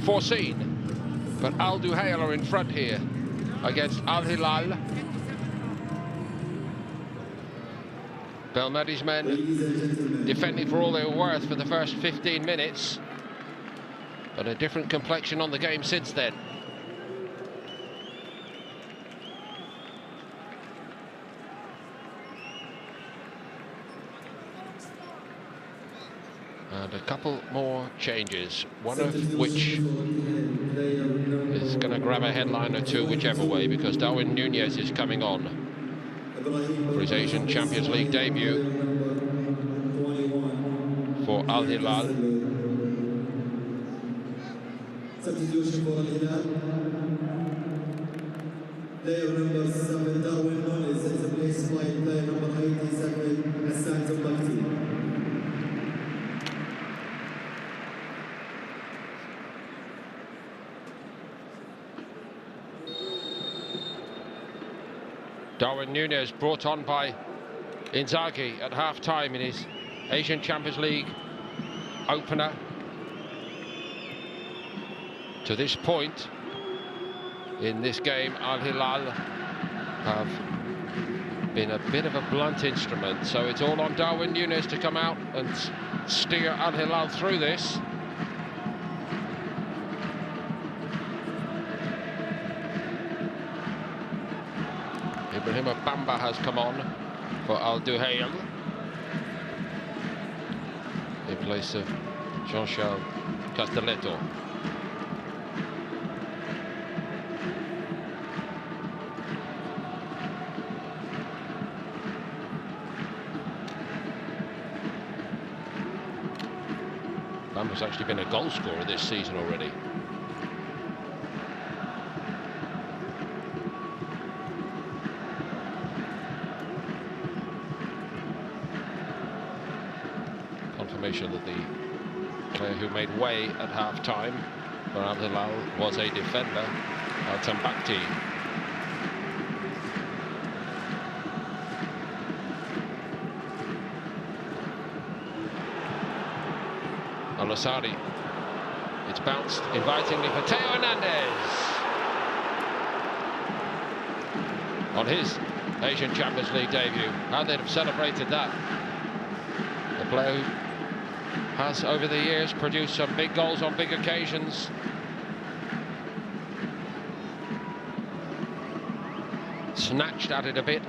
foreseen. But Al Duhail are in front here against Al Hilal. Belmadi's men defending for all they were worth for the first 15 minutes. But a different complexion on the game since then. And a couple more changes, one of which is going to grab a headline or two whichever way, because Darwin Nunez is coming on for his Asian Champions League debut for Al Hilal. Substitution for Al Hilal. Player number 7, Darwin Nunez, is replaced by player number 87, Hassan Zumbakti. Darwin Nunez brought on by Inzaghi at half-time in his Asian Champions League opener. To this point in this game, Al Hilal have been a bit of a blunt instrument, so it's all on Darwin Nunez to come out and steer Al Hilal through this. Ibrahim Bamba has come on for Al Duhail in place of Jean-Charles Castelletto. Bamba's actually been a goal scorer this season already. Confirmation that the player who made way at half-time for Al Hilal was a defender, Al Tambakti. Al-Asari. It's bounced invitingly for Theo Hernandez on his Asian Champions League debut. How they'd have celebrated that. The player who has over the years produced some big goals on big occasions. Snatched at it a bit.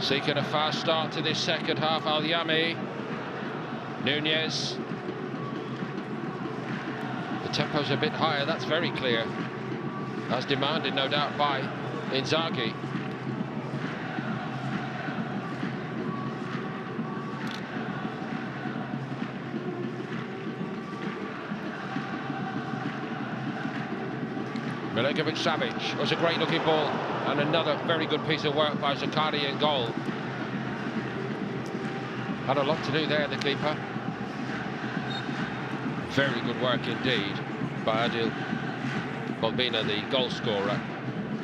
Seeking a fast start to this second half, Al Yami. Nunez. The tempo's a bit higher, that's very clear. As demanded, no doubt, by Inzaghi. Milinkovic-Savic was a great looking ball, and another very good piece of work by Zakari in goal. Had a lot to do there, the keeper. Very good work indeed by Adil Balbina, the goal scorer,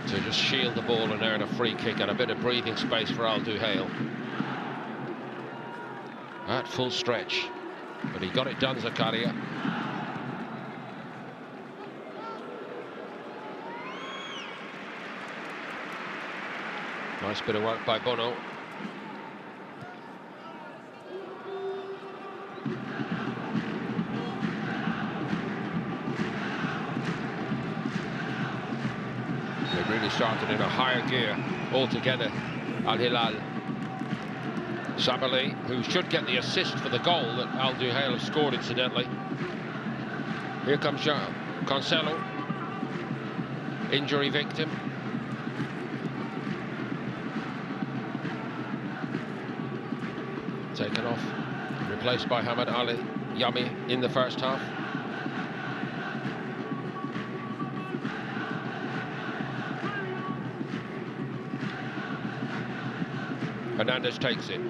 to just shield the ball and earn a free kick and a bit of breathing space for Al Duhail. At full stretch, but he got it done, Zakaria. Nice bit of work by Bono. They've really started in a higher gear altogether, Al Hilal. Sabali, who should get the assist for the goal that Al Duhail have scored, incidentally. Here comes Cancelo, injury victim. Taken off, replaced by Hamad Ali Yami in the first half. Hernandez takes it.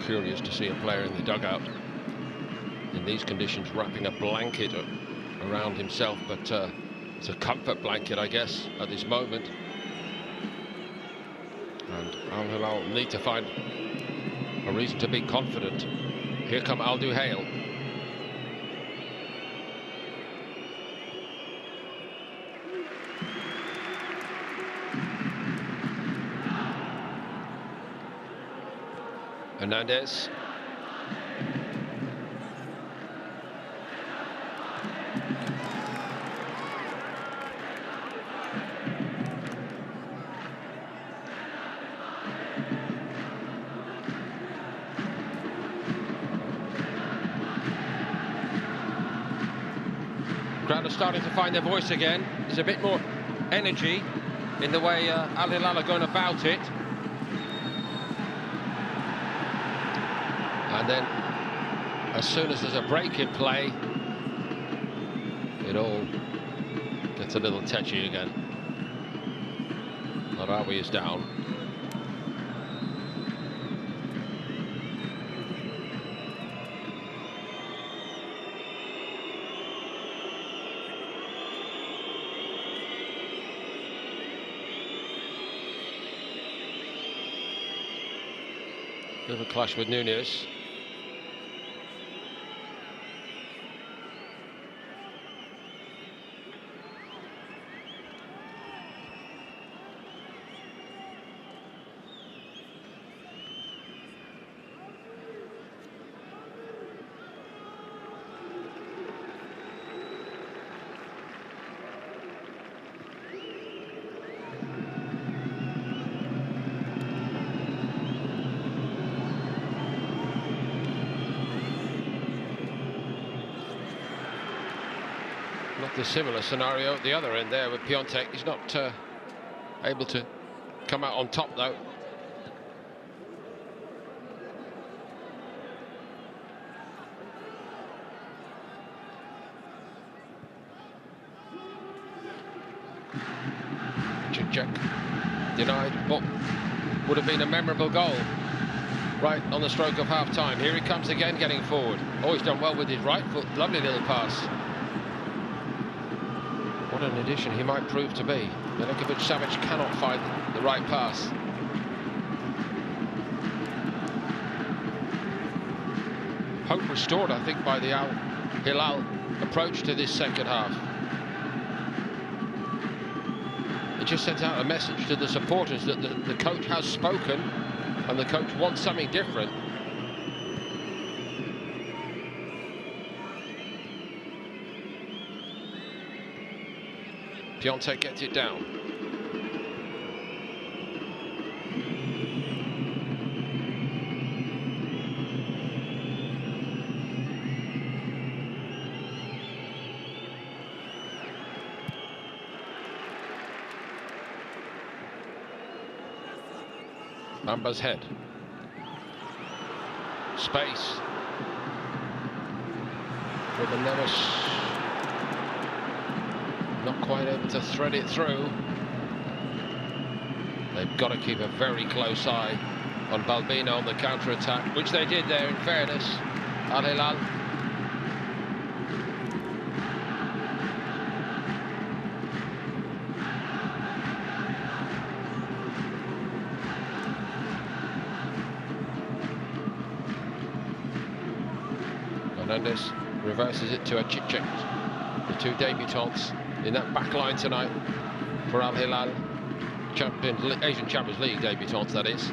Curious to see a player in the dugout in these conditions wrapping a blanket around himself, but it's a comfort blanket, I guess, at this moment. And Al Hilal need to find a reason to be confident. Here come Al Duhail. Hernandez. Crowd are starting to find their voice again. There's a bit more energy in the way Al Hilal are going about it. And then, as soon as there's a break in play, it all gets a little touchy again. Marawi is down. Bit of a clash with Nunez. Not the similar scenario at the other end there with Piontek. He's not able to come out on top though. Check denied, but would have been a memorable goal right on the stroke of half-time. Here he comes again, getting forward. Oh, he's done well with his right foot. Lovely little pass. What an addition he might prove to be. Milinkovic-Savic cannot find the right pass. Hope restored, I think, by the Al Hilal approach to this second half. It just sends out a message to the supporters that the coach has spoken and the coach wants something different. Piontek gets it down. Bamba's head. Space. Ruben Neves not quite able to thread it through. They've got to keep a very close eye on Balbino on the counter-attack, which they did there, in fairness. Al Hilal. Hernandez reverses it to Achichek, the two debutants in that back line tonight for Al Hilal. Asian Champions League debutants, that is.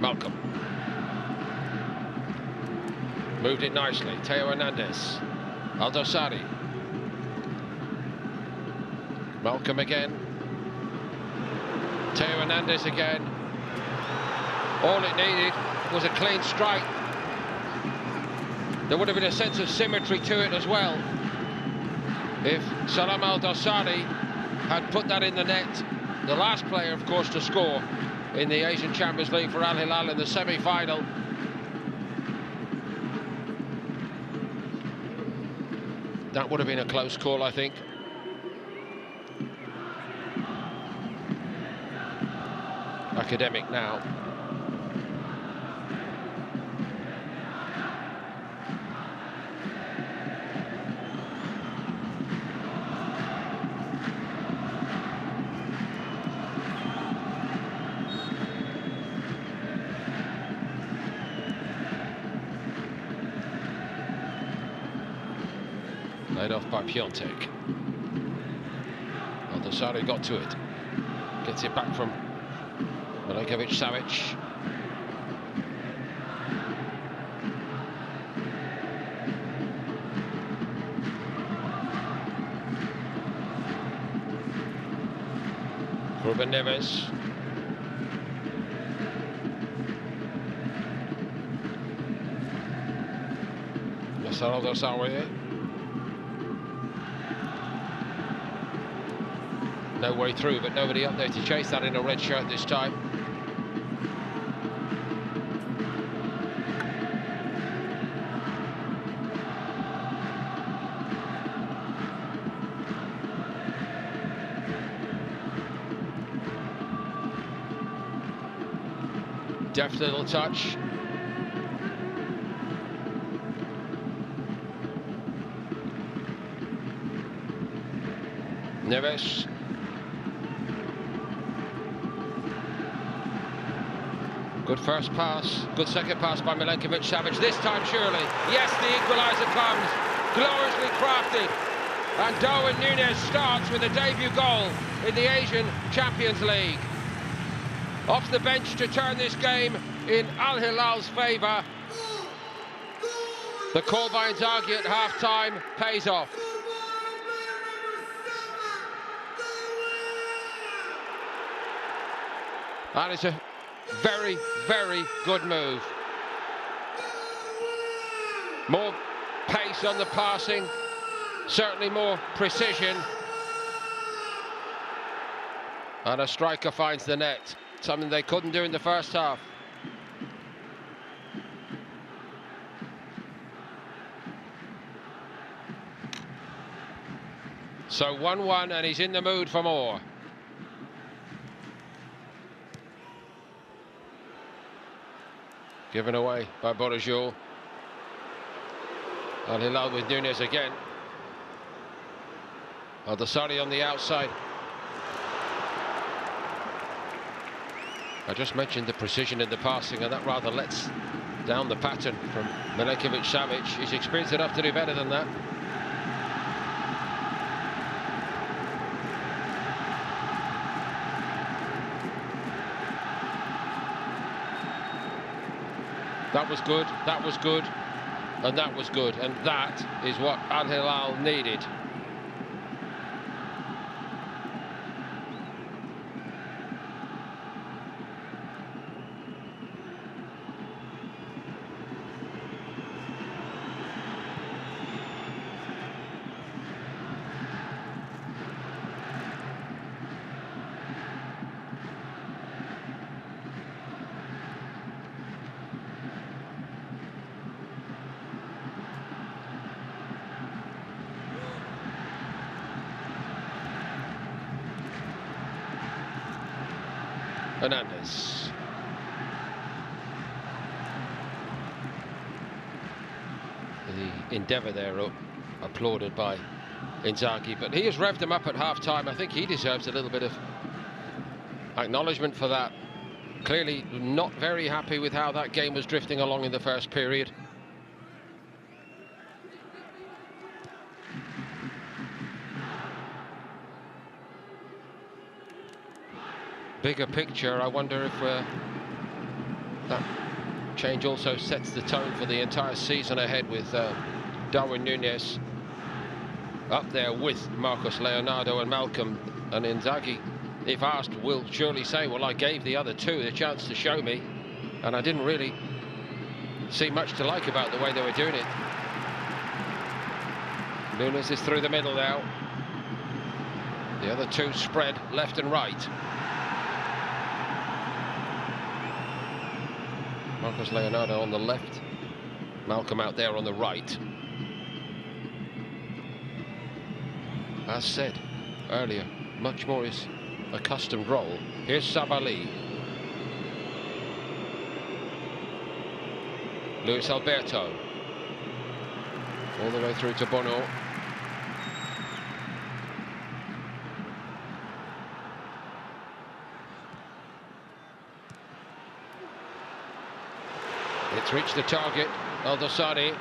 Malcolm. Moved it nicely. Theo Hernandez. Aldosari. Malcolm again. Teo Hernandez again. All it needed was a clean strike. There would have been a sense of symmetry to it as well if Salam Al-Dosari had put that in the net. The last player, of course, to score in the Asian Champions League for Al Hilal in the semi-final. That would have been a close call, I think. Academic now. Laid off by Piontek. Al-Dosari got to it. Gets it back from Milinkovic-Savic. Ruben Neves. Al-Dosari. No way through, but nobody up there to chase that in a red shirt this time. Deft little touch. Neves. Good first pass, good second pass by Milinkovic-Savic. This time, surely. Yes, the equaliser comes. Gloriously crafted. And Darwin Núñez starts with a debut goal in the Asian Champions League. Off the bench to turn this game in Al Hilal's favour. The call by Inzaghi at half-time pays off. And it's a very, very good move. More pace on the passing, certainly more precision. And a striker finds the net, something they couldn't do in the first half. So 1-1, and he's in the mood for more. Given away by Bourgeois. Al Hilal with Núñez again. Al-Dosari on the outside. I just mentioned the precision in the passing, and that rather lets down the pattern from Milinkovic-Savic. He's experienced enough to do better than that. That was good, that was good, and that was good, and that is what Al Hilal needed. Hernandez. The endeavour there applauded by Inzaghi, but he has revved him up at half-time. I think he deserves a little bit of acknowledgement for that. Clearly not very happy with how that game was drifting along in the first period. Bigger picture, I wonder if that change also sets the tone for the entire season ahead with Darwin Núñez up there with Marcos Leonardo and Malcolm. And Inzaghi, if asked, will surely say, well, I gave the other two the chance to show me, and I didn't really see much to like about the way they were doing it. Nunes is through the middle now. The other two spread left and right. Marcos Leonardo on the left, Malcolm out there on the right. As said earlier, much more his accustomed role. Here's Sabali. Luis Alberto. All the way through to Bono. It's reached the target. Al Duhail.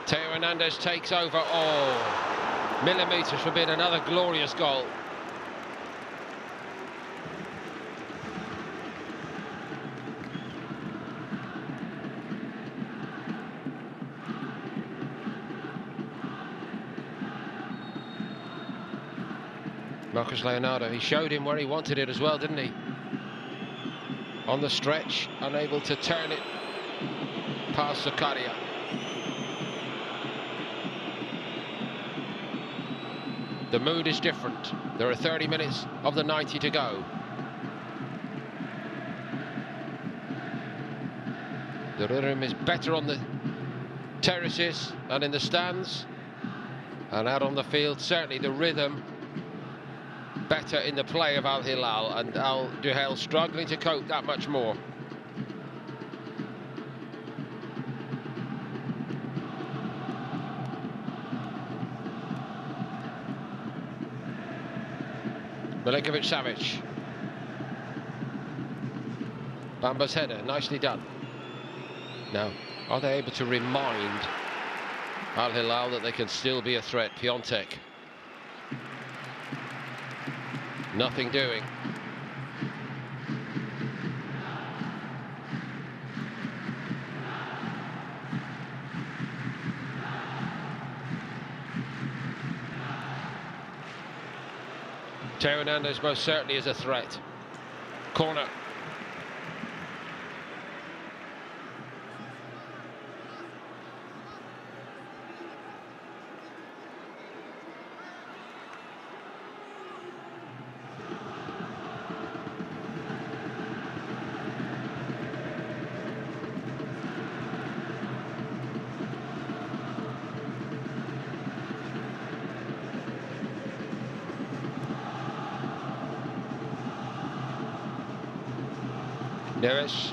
Theo Hernandez takes over. Oh, millimetres from being another glorious goal. Marcos Leonardo, he showed him where he wanted it as well, didn't he? On the stretch, unable to turn it past Zakaria. The mood is different. There are 30 minutes of the 90 to go. The rhythm is better on the terraces and in the stands, and out on the field, certainly the rhythm better in the play of Al Hilal, and Al Duhail struggling to cope that much more. Milinkovic-Savic. Bamba's header, nicely done. Now, are they able to remind Al Hilal that they can still be a threat? Piontek. Nothing doing. Theo Hernandez most certainly is a threat. Corner. Neres.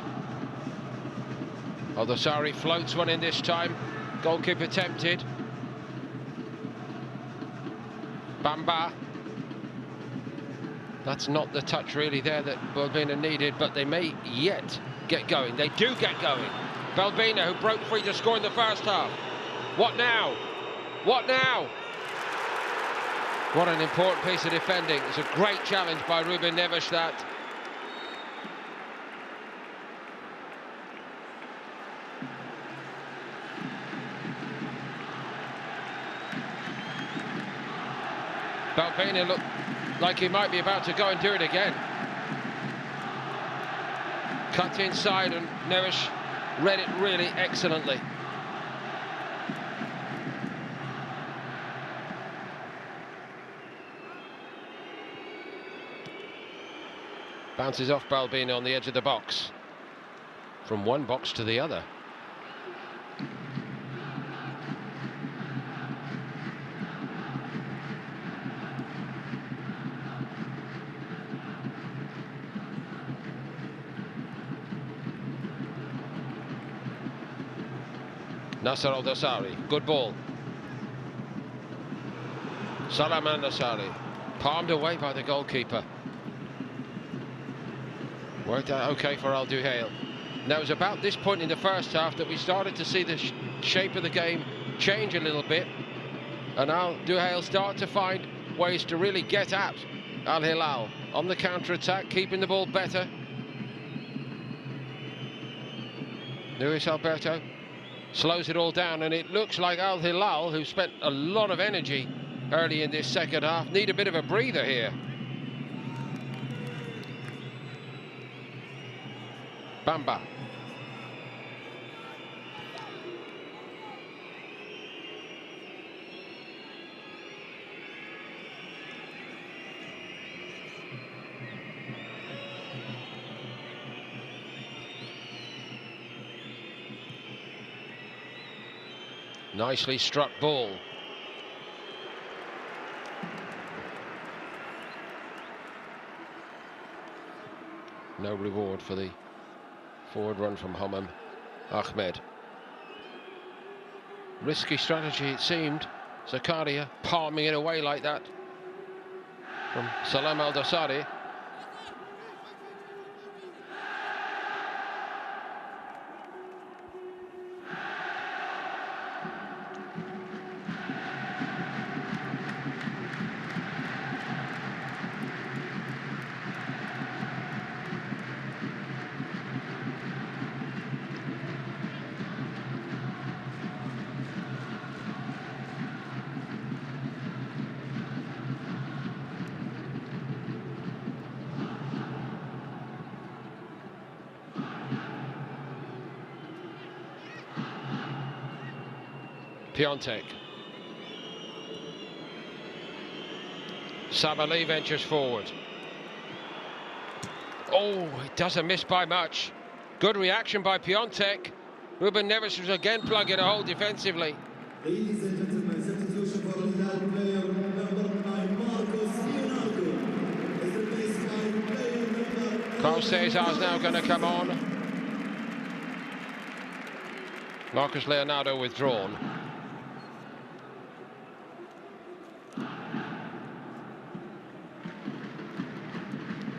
Al Duhail floats one in this time. Goalkeeper tempted. Bamba. That's not the touch really there that Balbina needed, but they may yet get going. They do get going. Balbina, who broke free to score in the first half. What now? What now? What an important piece of defending. It's a great challenge by Ruben Neves, that. Balbina looked like he might be about to go and do it again. Cut inside, and Neres read it really excellently. Bounces off Balbina on the edge of the box. From one box to the other. Nasser Al Duhail, good ball. Salam Al Duhail, palmed away by the goalkeeper. Worked out okay for Al Duhail. Now, it was about this point in the first half that we started to see the shape of the game change a little bit, and Al Duhail start to find ways to really get at Al Hilal on the counter-attack, keeping the ball better. Luis Alberto. slows it all down, and it looks like Al Hilal, who spent a lot of energy early in this second half, need a bit of a breather here. Bamba. Nicely struck ball. No reward for the forward run from Hammam Ahmed. Risky strategy, it seemed. Zakaria palming it away like that from Salam Al-Dosari. Piontek. Sabali ventures forward. Oh, it doesn't miss by much. Good reaction by Piontek. Ruben Neves was again plugging a hole defensively. Ladies and gentlemen, substitution for Hilal player number 9, Marcos Leonardo. Is replaced by player number... Carlos Cesar's now going to come on. Marcos Leonardo withdrawn.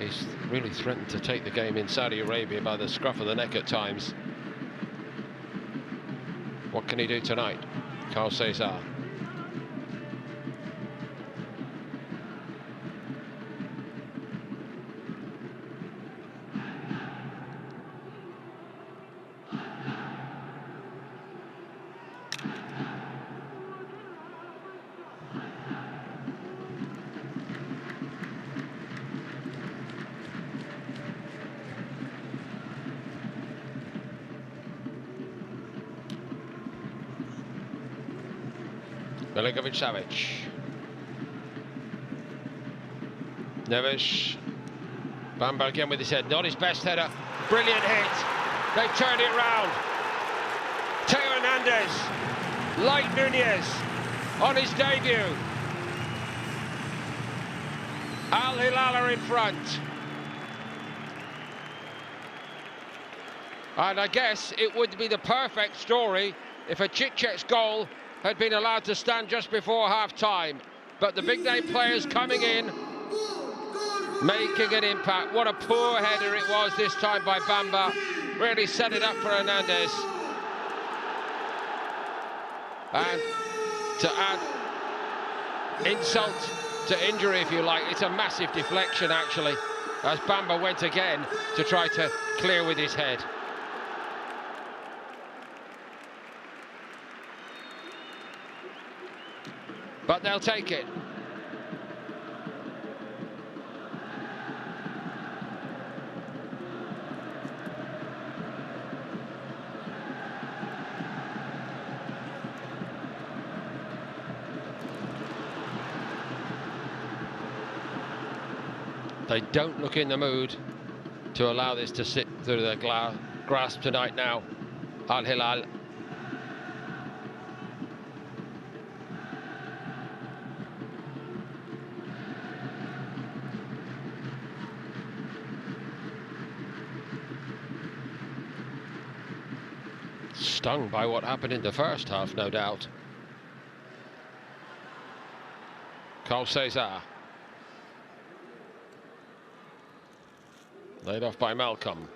He's really threatened to take the game in Saudi Arabia by the scruff of the neck at times. What can he do tonight? Carlos Cesar. Milinkovic-Savic. Neves. Bamba again with his head, not his best header. Brilliant hit. They've turned it round. Teo Hernandez, like Nunez, on his debut. Al Hilal are in front. And I guess it would be the perfect story if a Chichet's goal had been allowed to stand just before half-time. But the big-name players coming in, making an impact. What a poor header it was this time by Bamba. Really set it up for Hernandez. And to add insult to injury, if you like, it's a massive deflection, actually, as Bamba went again to try to clear with his head. But they'll take it. They don't look in the mood to allow this to sit through their grasp tonight now. Al Hilal. Stung by what happened in the first half, no doubt. Carlos Cesar. Laid off by Malcolm.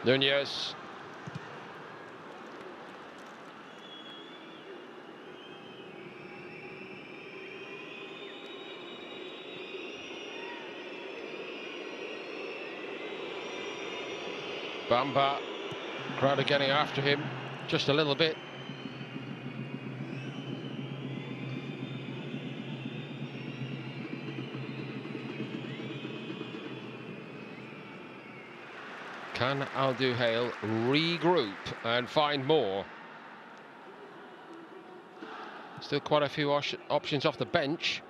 Nunez. Bamba. Crowd are getting after him just a little bit. Can Al Duhail regroup and find more? Still quite a few options off the bench.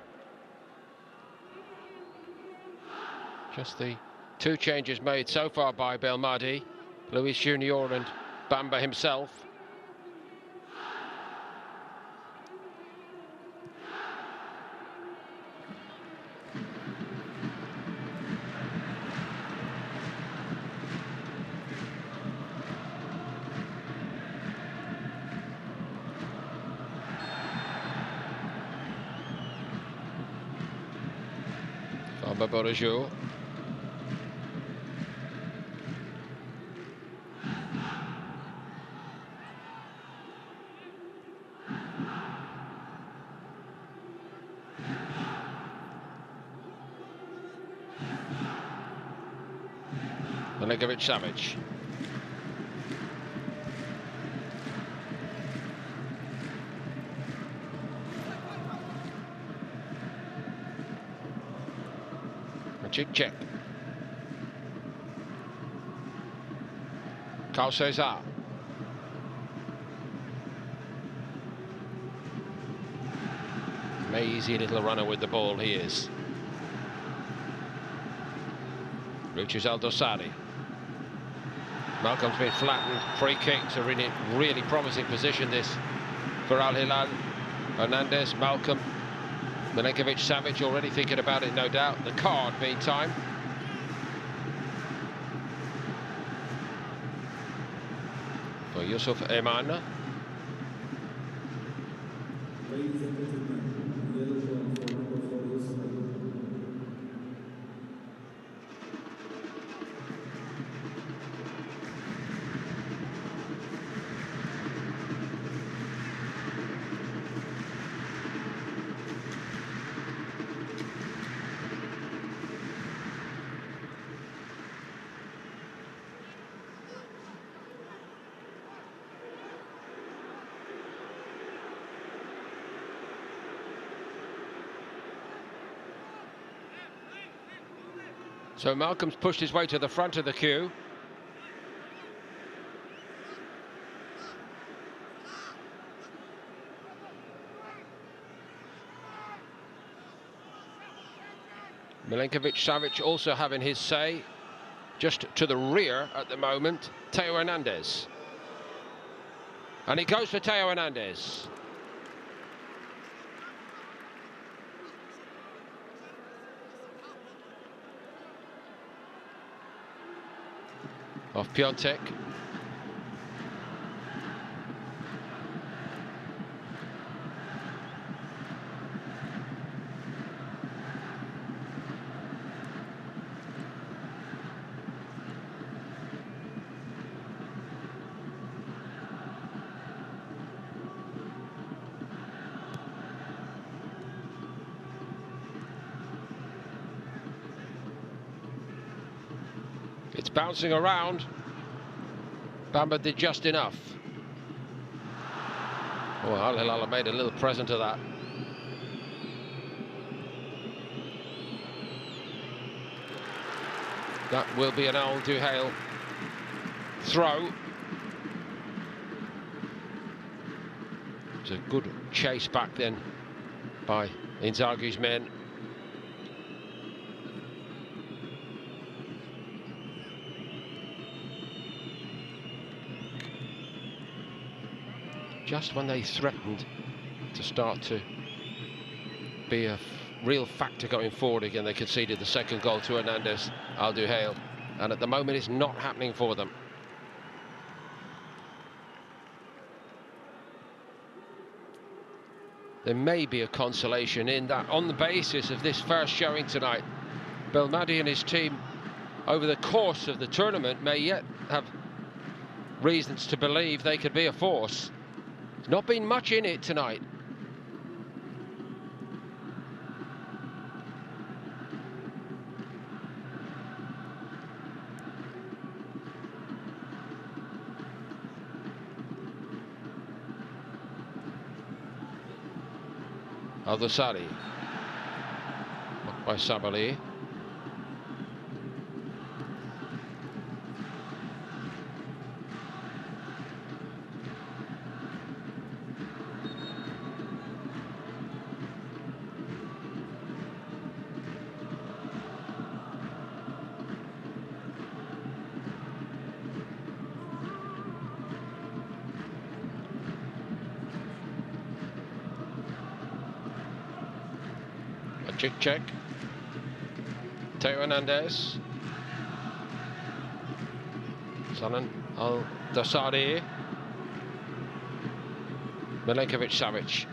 Just the 2 changes made so far by Belmadi, Luis Junior and Bamba himself. Bamba Borajo. Milinkovic-Savic. Check. Carl Cesar. Lazy little runner with the ball he is. Reaches Al Duhail. Malcolm's been flattened. Free kicks are in a really promising position this for Al Hilal. Hernandez, Malcolm. Milinkovic-Savic already thinking about it, no doubt. The card, meantime. For Yusuf Eman. Ladies and gentlemen, yellow ball for number 4, Yusuf Eman. So Malcolm's pushed his way to the front of the queue. Milinkovic-Savic also having his say. Just to the rear at the moment, Theo Hernandez. And he goes for Theo Hernandez. Off Piontek. It's bouncing around. Bamba did just enough. Oh, Al Hilal made a little present of that. That will be an Al Duhail throw. It's a good chase back then by Inzaghi's men. Just when they threatened to start to be a real factor going forward again, they conceded the second goal to Hernandez, Al Duhail, and at the moment it's not happening for them. There may be a consolation in that on the basis of this first showing tonight, Belmadi and his team over the course of the tournament may yet have reasons to believe they could be a force. There's not been much in it tonight. Al Duhail by Sabali. Check. Teo Hernandez. Hilal and Al Duhail. Milenkovic-Savic.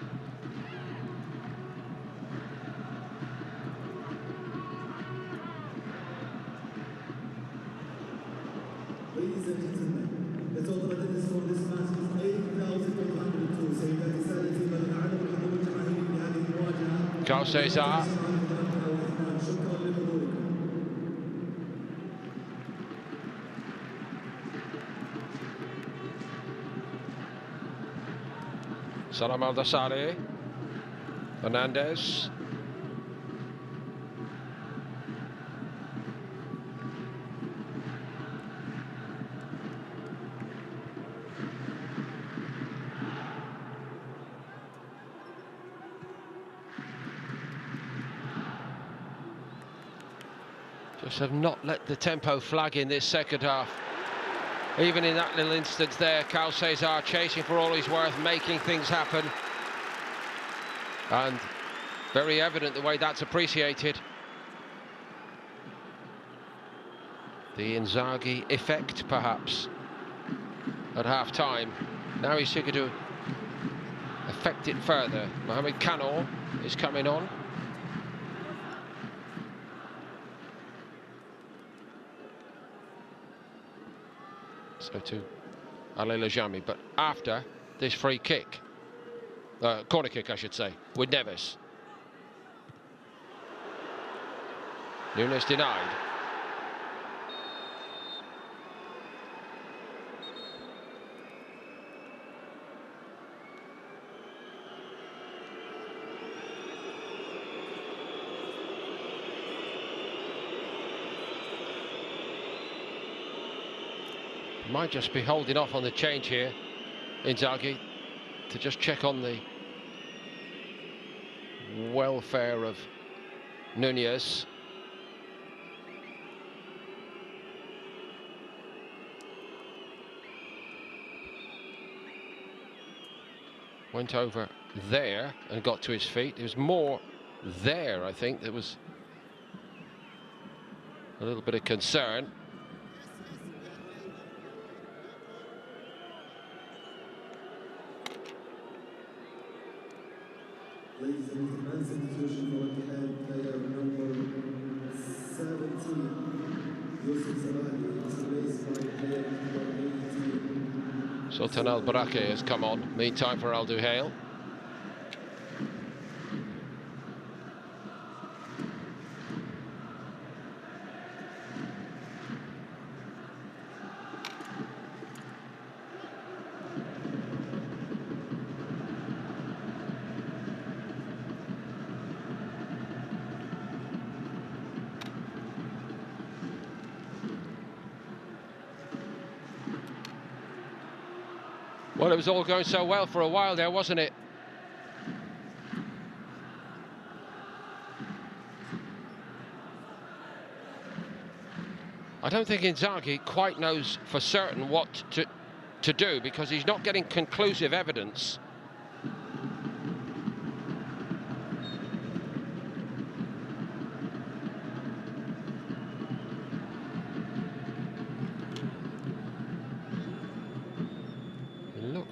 Ladies and gentlemen, the total attendance for this match is 8,102. سيداتي سادتي بل العالم الحضور الجماهيري بهذه المواجهة. Carl Cesar. شكرا لحضوركم. Salam Al Duhail. Hernandez. Just have not let the tempo flag in this second half. Even in that little instance there, Carl Cesar chasing for all he's worth, making things happen. And very evident the way that's appreciated. The Inzaghi effect, perhaps, at half-time. Now he's going to affect it further. Mohamed Kanor is coming on. So to Ale Lajami, but after this free kick, corner kick I should say, with Neves. Nunes denied. Might just be holding off on the change here, Inzaghi, to just check on the welfare of Nunez. Went over there and got to his feet. There was more there, I think. There was a little bit of concern. Ladies and gentlemen, substitution for Al player number 17, Yusuf Sabali, is replaced by player number 18. Sultan Al Barake has come on, meantime for Al Duhail. Well, it was all going so well for a while there, wasn't it? I don't think Inzaghi quite knows for certain what to do, because he's not getting conclusive evidence.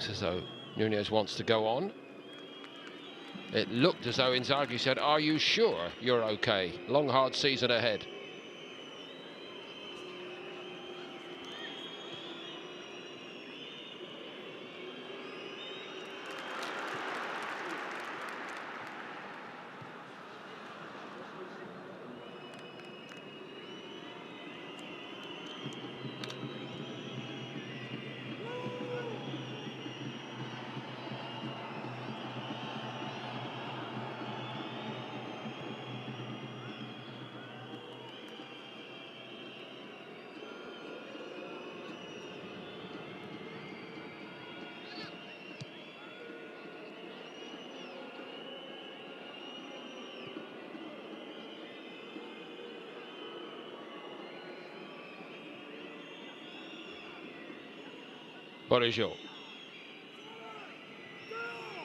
As though Nunez wants to go on. It looked as though Inzaghi said, "Are you sure you're okay? Long, hard season ahead." Bourigeaud.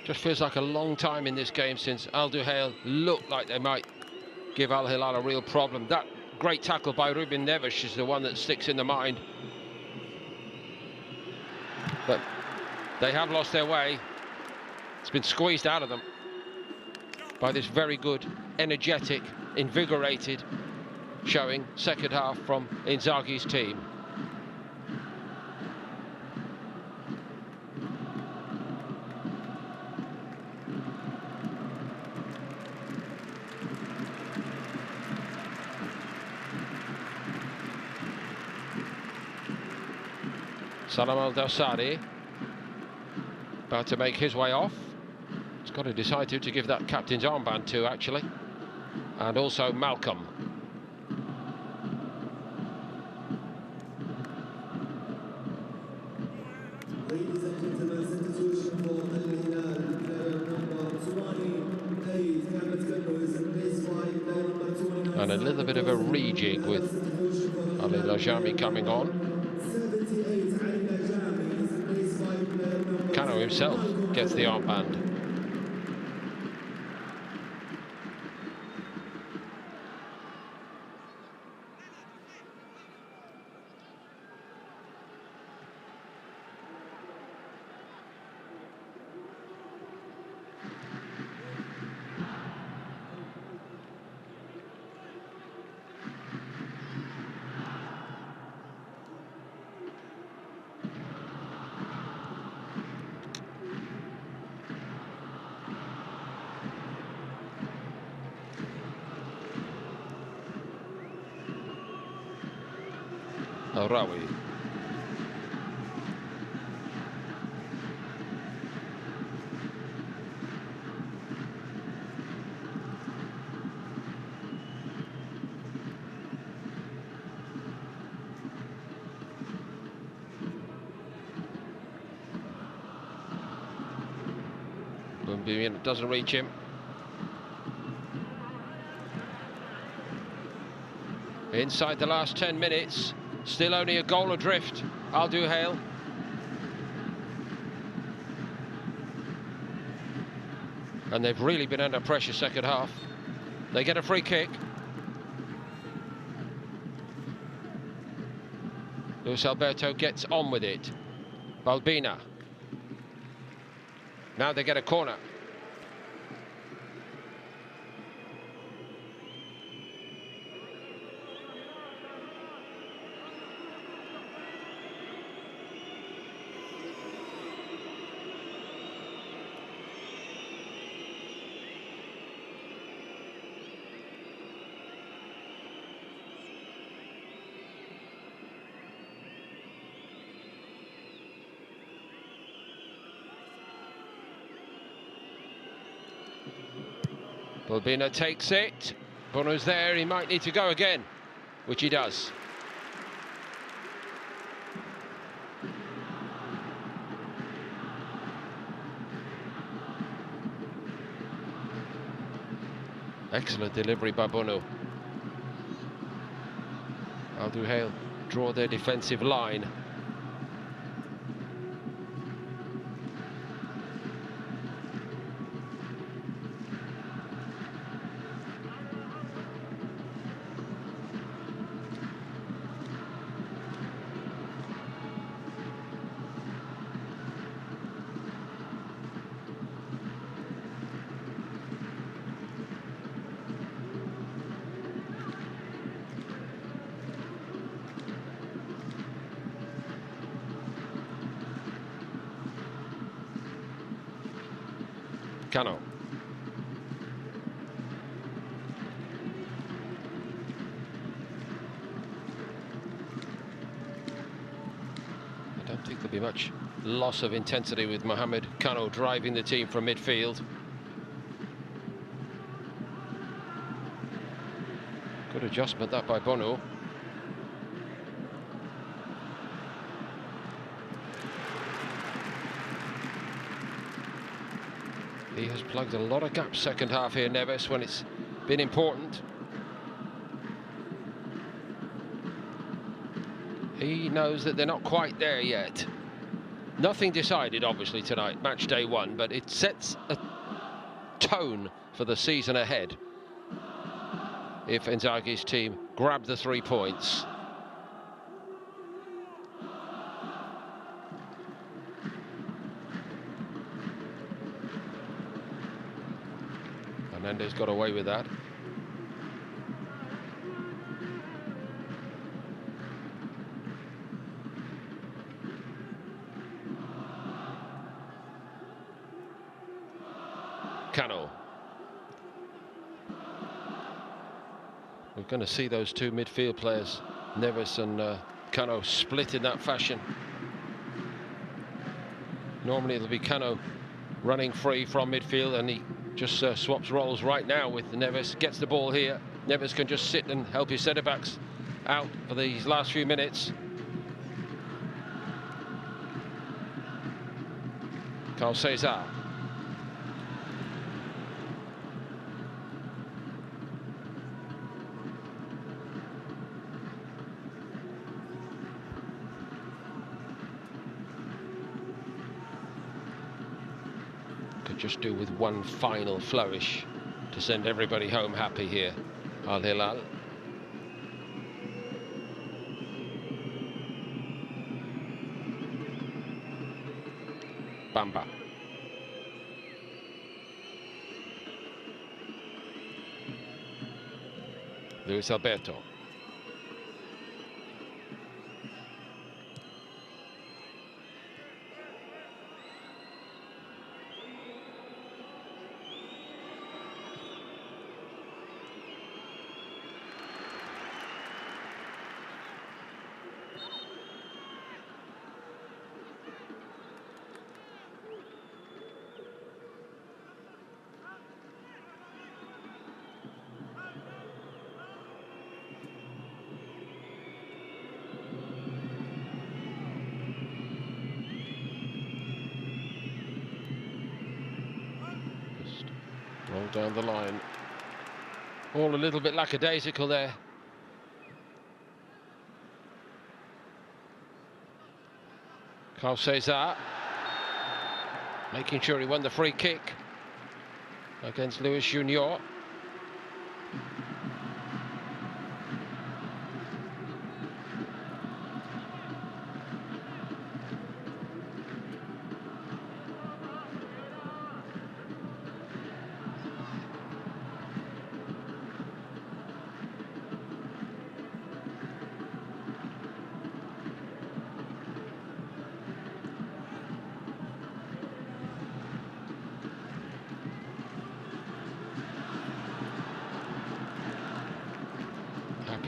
Just feels like a long time in this game since Al Duhail looked like they might give Al Hilal a real problem. That great tackle by Ruben Neves is the one that sticks in the mind. But they have lost their way. It's been squeezed out of them by this very good, energetic, invigorated showing second half from Inzaghi's team. Salam Al-Dawsari about to make his way off. He's got to decide who to give that captain's armband to, actually. And also Malcolm. Ladies and gentlemen, substitution for Al Hilal, player number 28, Mohamed Kano is replaced by player number 29. And a little bit of a rejig with Ali Lajami coming on. Kano himself gets the armband. Rawi. It doesn't reach him. Inside the last 10 minutes. Still only a goal adrift, Al Duhail. And they've really been under pressure second half. They get a free kick. Luis Alberto gets on with it. Balbina. Now they get a corner. Balbina takes it. Bono's there, he might need to go again, which he does. Excellent delivery by Bono. Al Duhail draw their defensive line. Kano. I don't think there'll be much loss of intensity with Mohamed Kano driving the team from midfield. Good adjustment that by Bono. He has plugged a lot of gaps second half here, Neves, when it's been important. He knows that they're not quite there yet. Nothing decided, obviously, tonight, match day 1, but it sets a tone for the season ahead if Inzaghi's team grab the 3 points. Fernandez got away with that. Cano. We're going to see those two midfield players, Neves and Cano, split in that fashion. Normally it'll be Cano running free from midfield, and he just swaps roles right now with Neves. Gets the ball here. Neves can just sit and help his centre-backs out for these last few minutes. Carl Cesar. Just do with one final flourish to send everybody home happy here. Al Hilal. Bamba. Luis Alberto. Roll down the line. All a little bit lackadaisical there. Carl Cesar making sure he won the free kick against Luis Junior.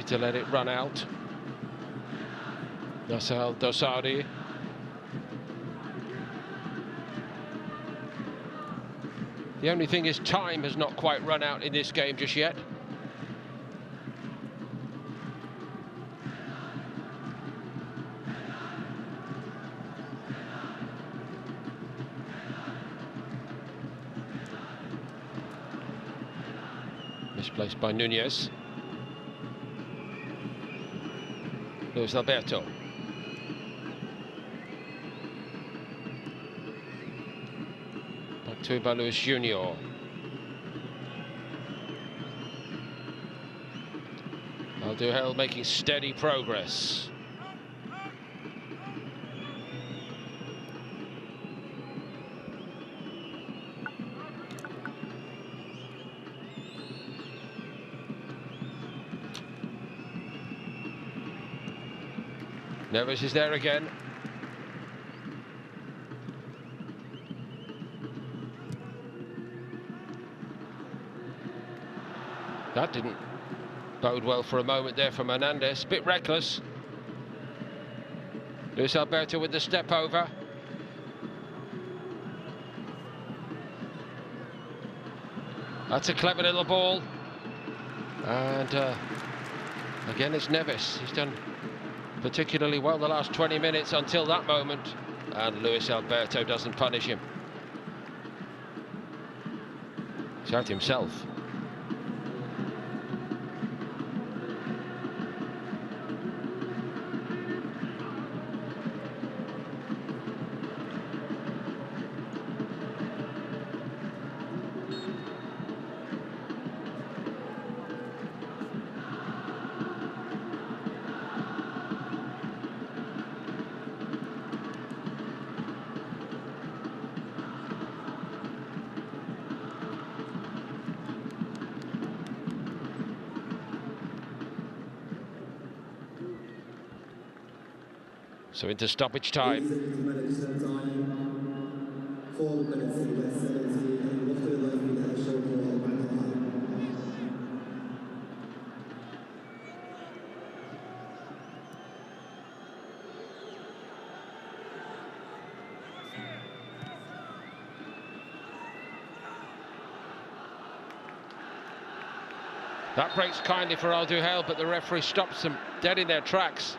To let it run out. Nasser Dosari. The only thing is time has not quite run out in this game just yet. Misplaced by Nunez. Luis Alberto. Back to by Luis Junior. Al Duhail making steady progress. Neves is there again. That didn't bode well for a moment there for Hernandez. Bit reckless. Luis Alberto with the step over. That's a clever little ball. And again, it's Neves. He's done particularly well the last 20 minutes until that moment, and Luis Alberto doesn't punish him. He's out himself. So into stoppage time. That breaks kindly for Al Duhail, but the referee stops them dead in their tracks.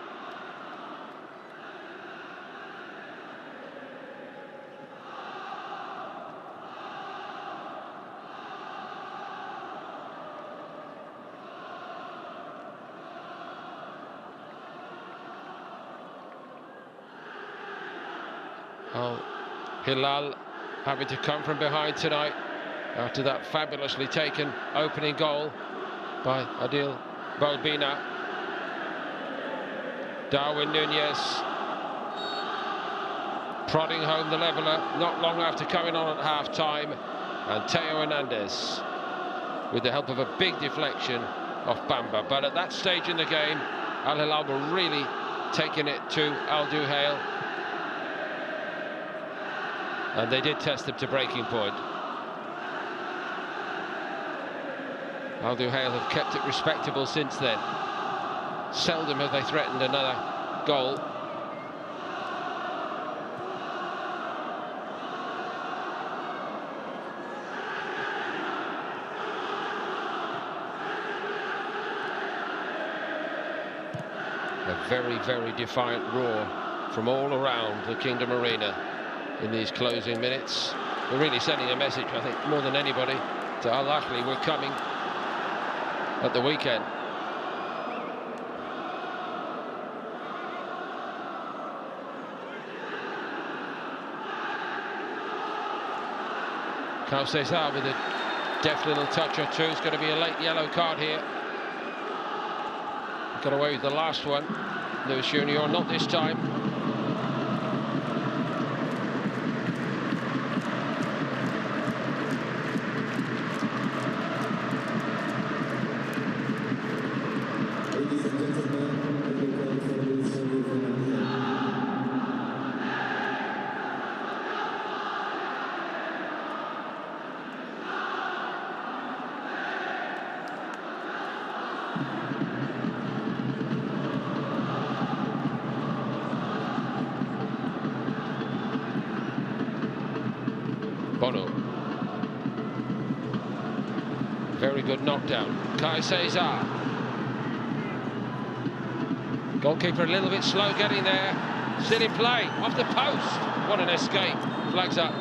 Oh, Hilal having to come from behind tonight after that fabulously taken opening goal by Adil Balbina. Darwin Núñez prodding home the leveller not long after coming on at half-time, and Theo Hernandez with the help of a big deflection off Bamba. But at that stage in the game, Al Hilal were really taking it to Al Duhail, and they did test them to breaking point. Al Duhail have kept it respectable since then. Seldom have they threatened another goal. A very, very defiant roar from all around the Kingdom Arena in these closing minutes. We're really sending a message, I think, more than anybody, to Al Ahly. We're coming at the weekend. César with a deft little touch or two. It's going to be a late yellow card here. Got away with the last one. Luis Junior, not this time. Bono. Very good knockdown. César. Goalkeeper a little bit slow getting there. Still in play. Off the post. What an escape. Flags up.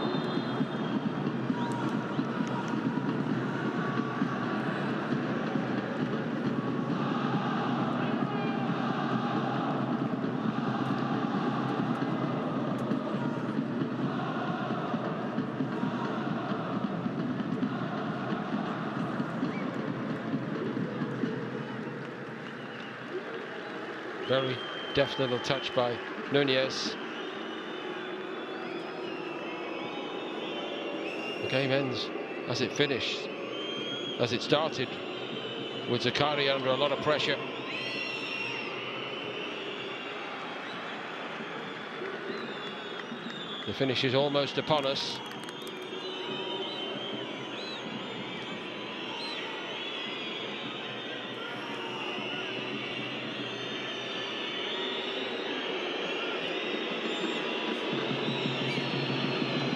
Very deft little touch by Núñez. The game ends as it finished, as it started, with Zakari under a lot of pressure. The finish is almost upon us.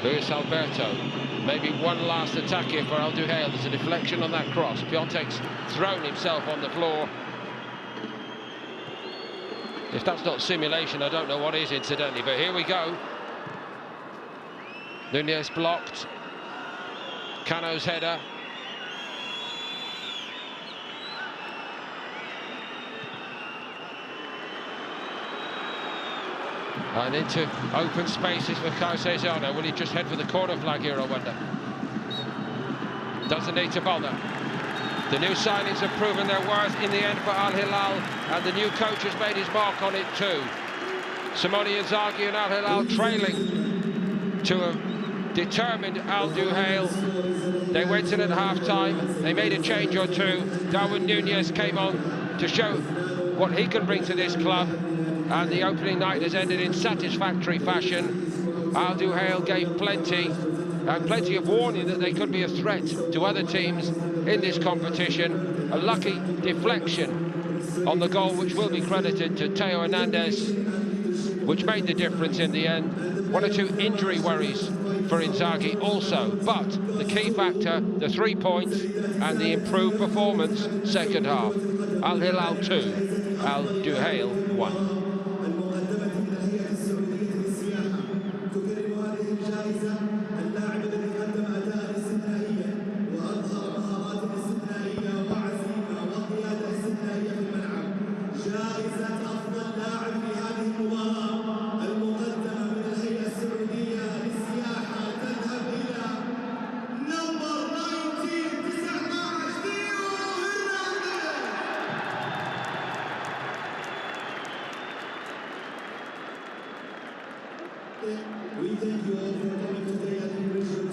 Luis Alberto, maybe one last attack here for Al Duhail. There's a deflection on that cross. Piontek's thrown himself on the floor. If that's not simulation, I don't know what is, incidentally, but here we go. Núñez blocked. Cano's header. And into open spaces for César. Will he just head for the corner flag here, I wonder? Doesn't need to bother. The new signings have proven their worth in the end for Al Hilal, and the new coach has made his mark on it too. Simone Inzaghi and Al Hilal trailing to a determined Al Duhail. They went in at half-time. They made a change or two. Darwin Núñez came on to show what he can bring to this club. and the opening night has ended in satisfactory fashion. Al Duhail gave plenty of warning that they could be a threat to other teams in this competition. A lucky deflection on the goal, which will be credited to Teo Hernandez, which made the difference in the end. 1 or 2 injury worries for Inzaghi also, but the key factor, the 3 points and the improved performance second half. Al Hilal 2, Al Duhail 1. We thank you all for coming today and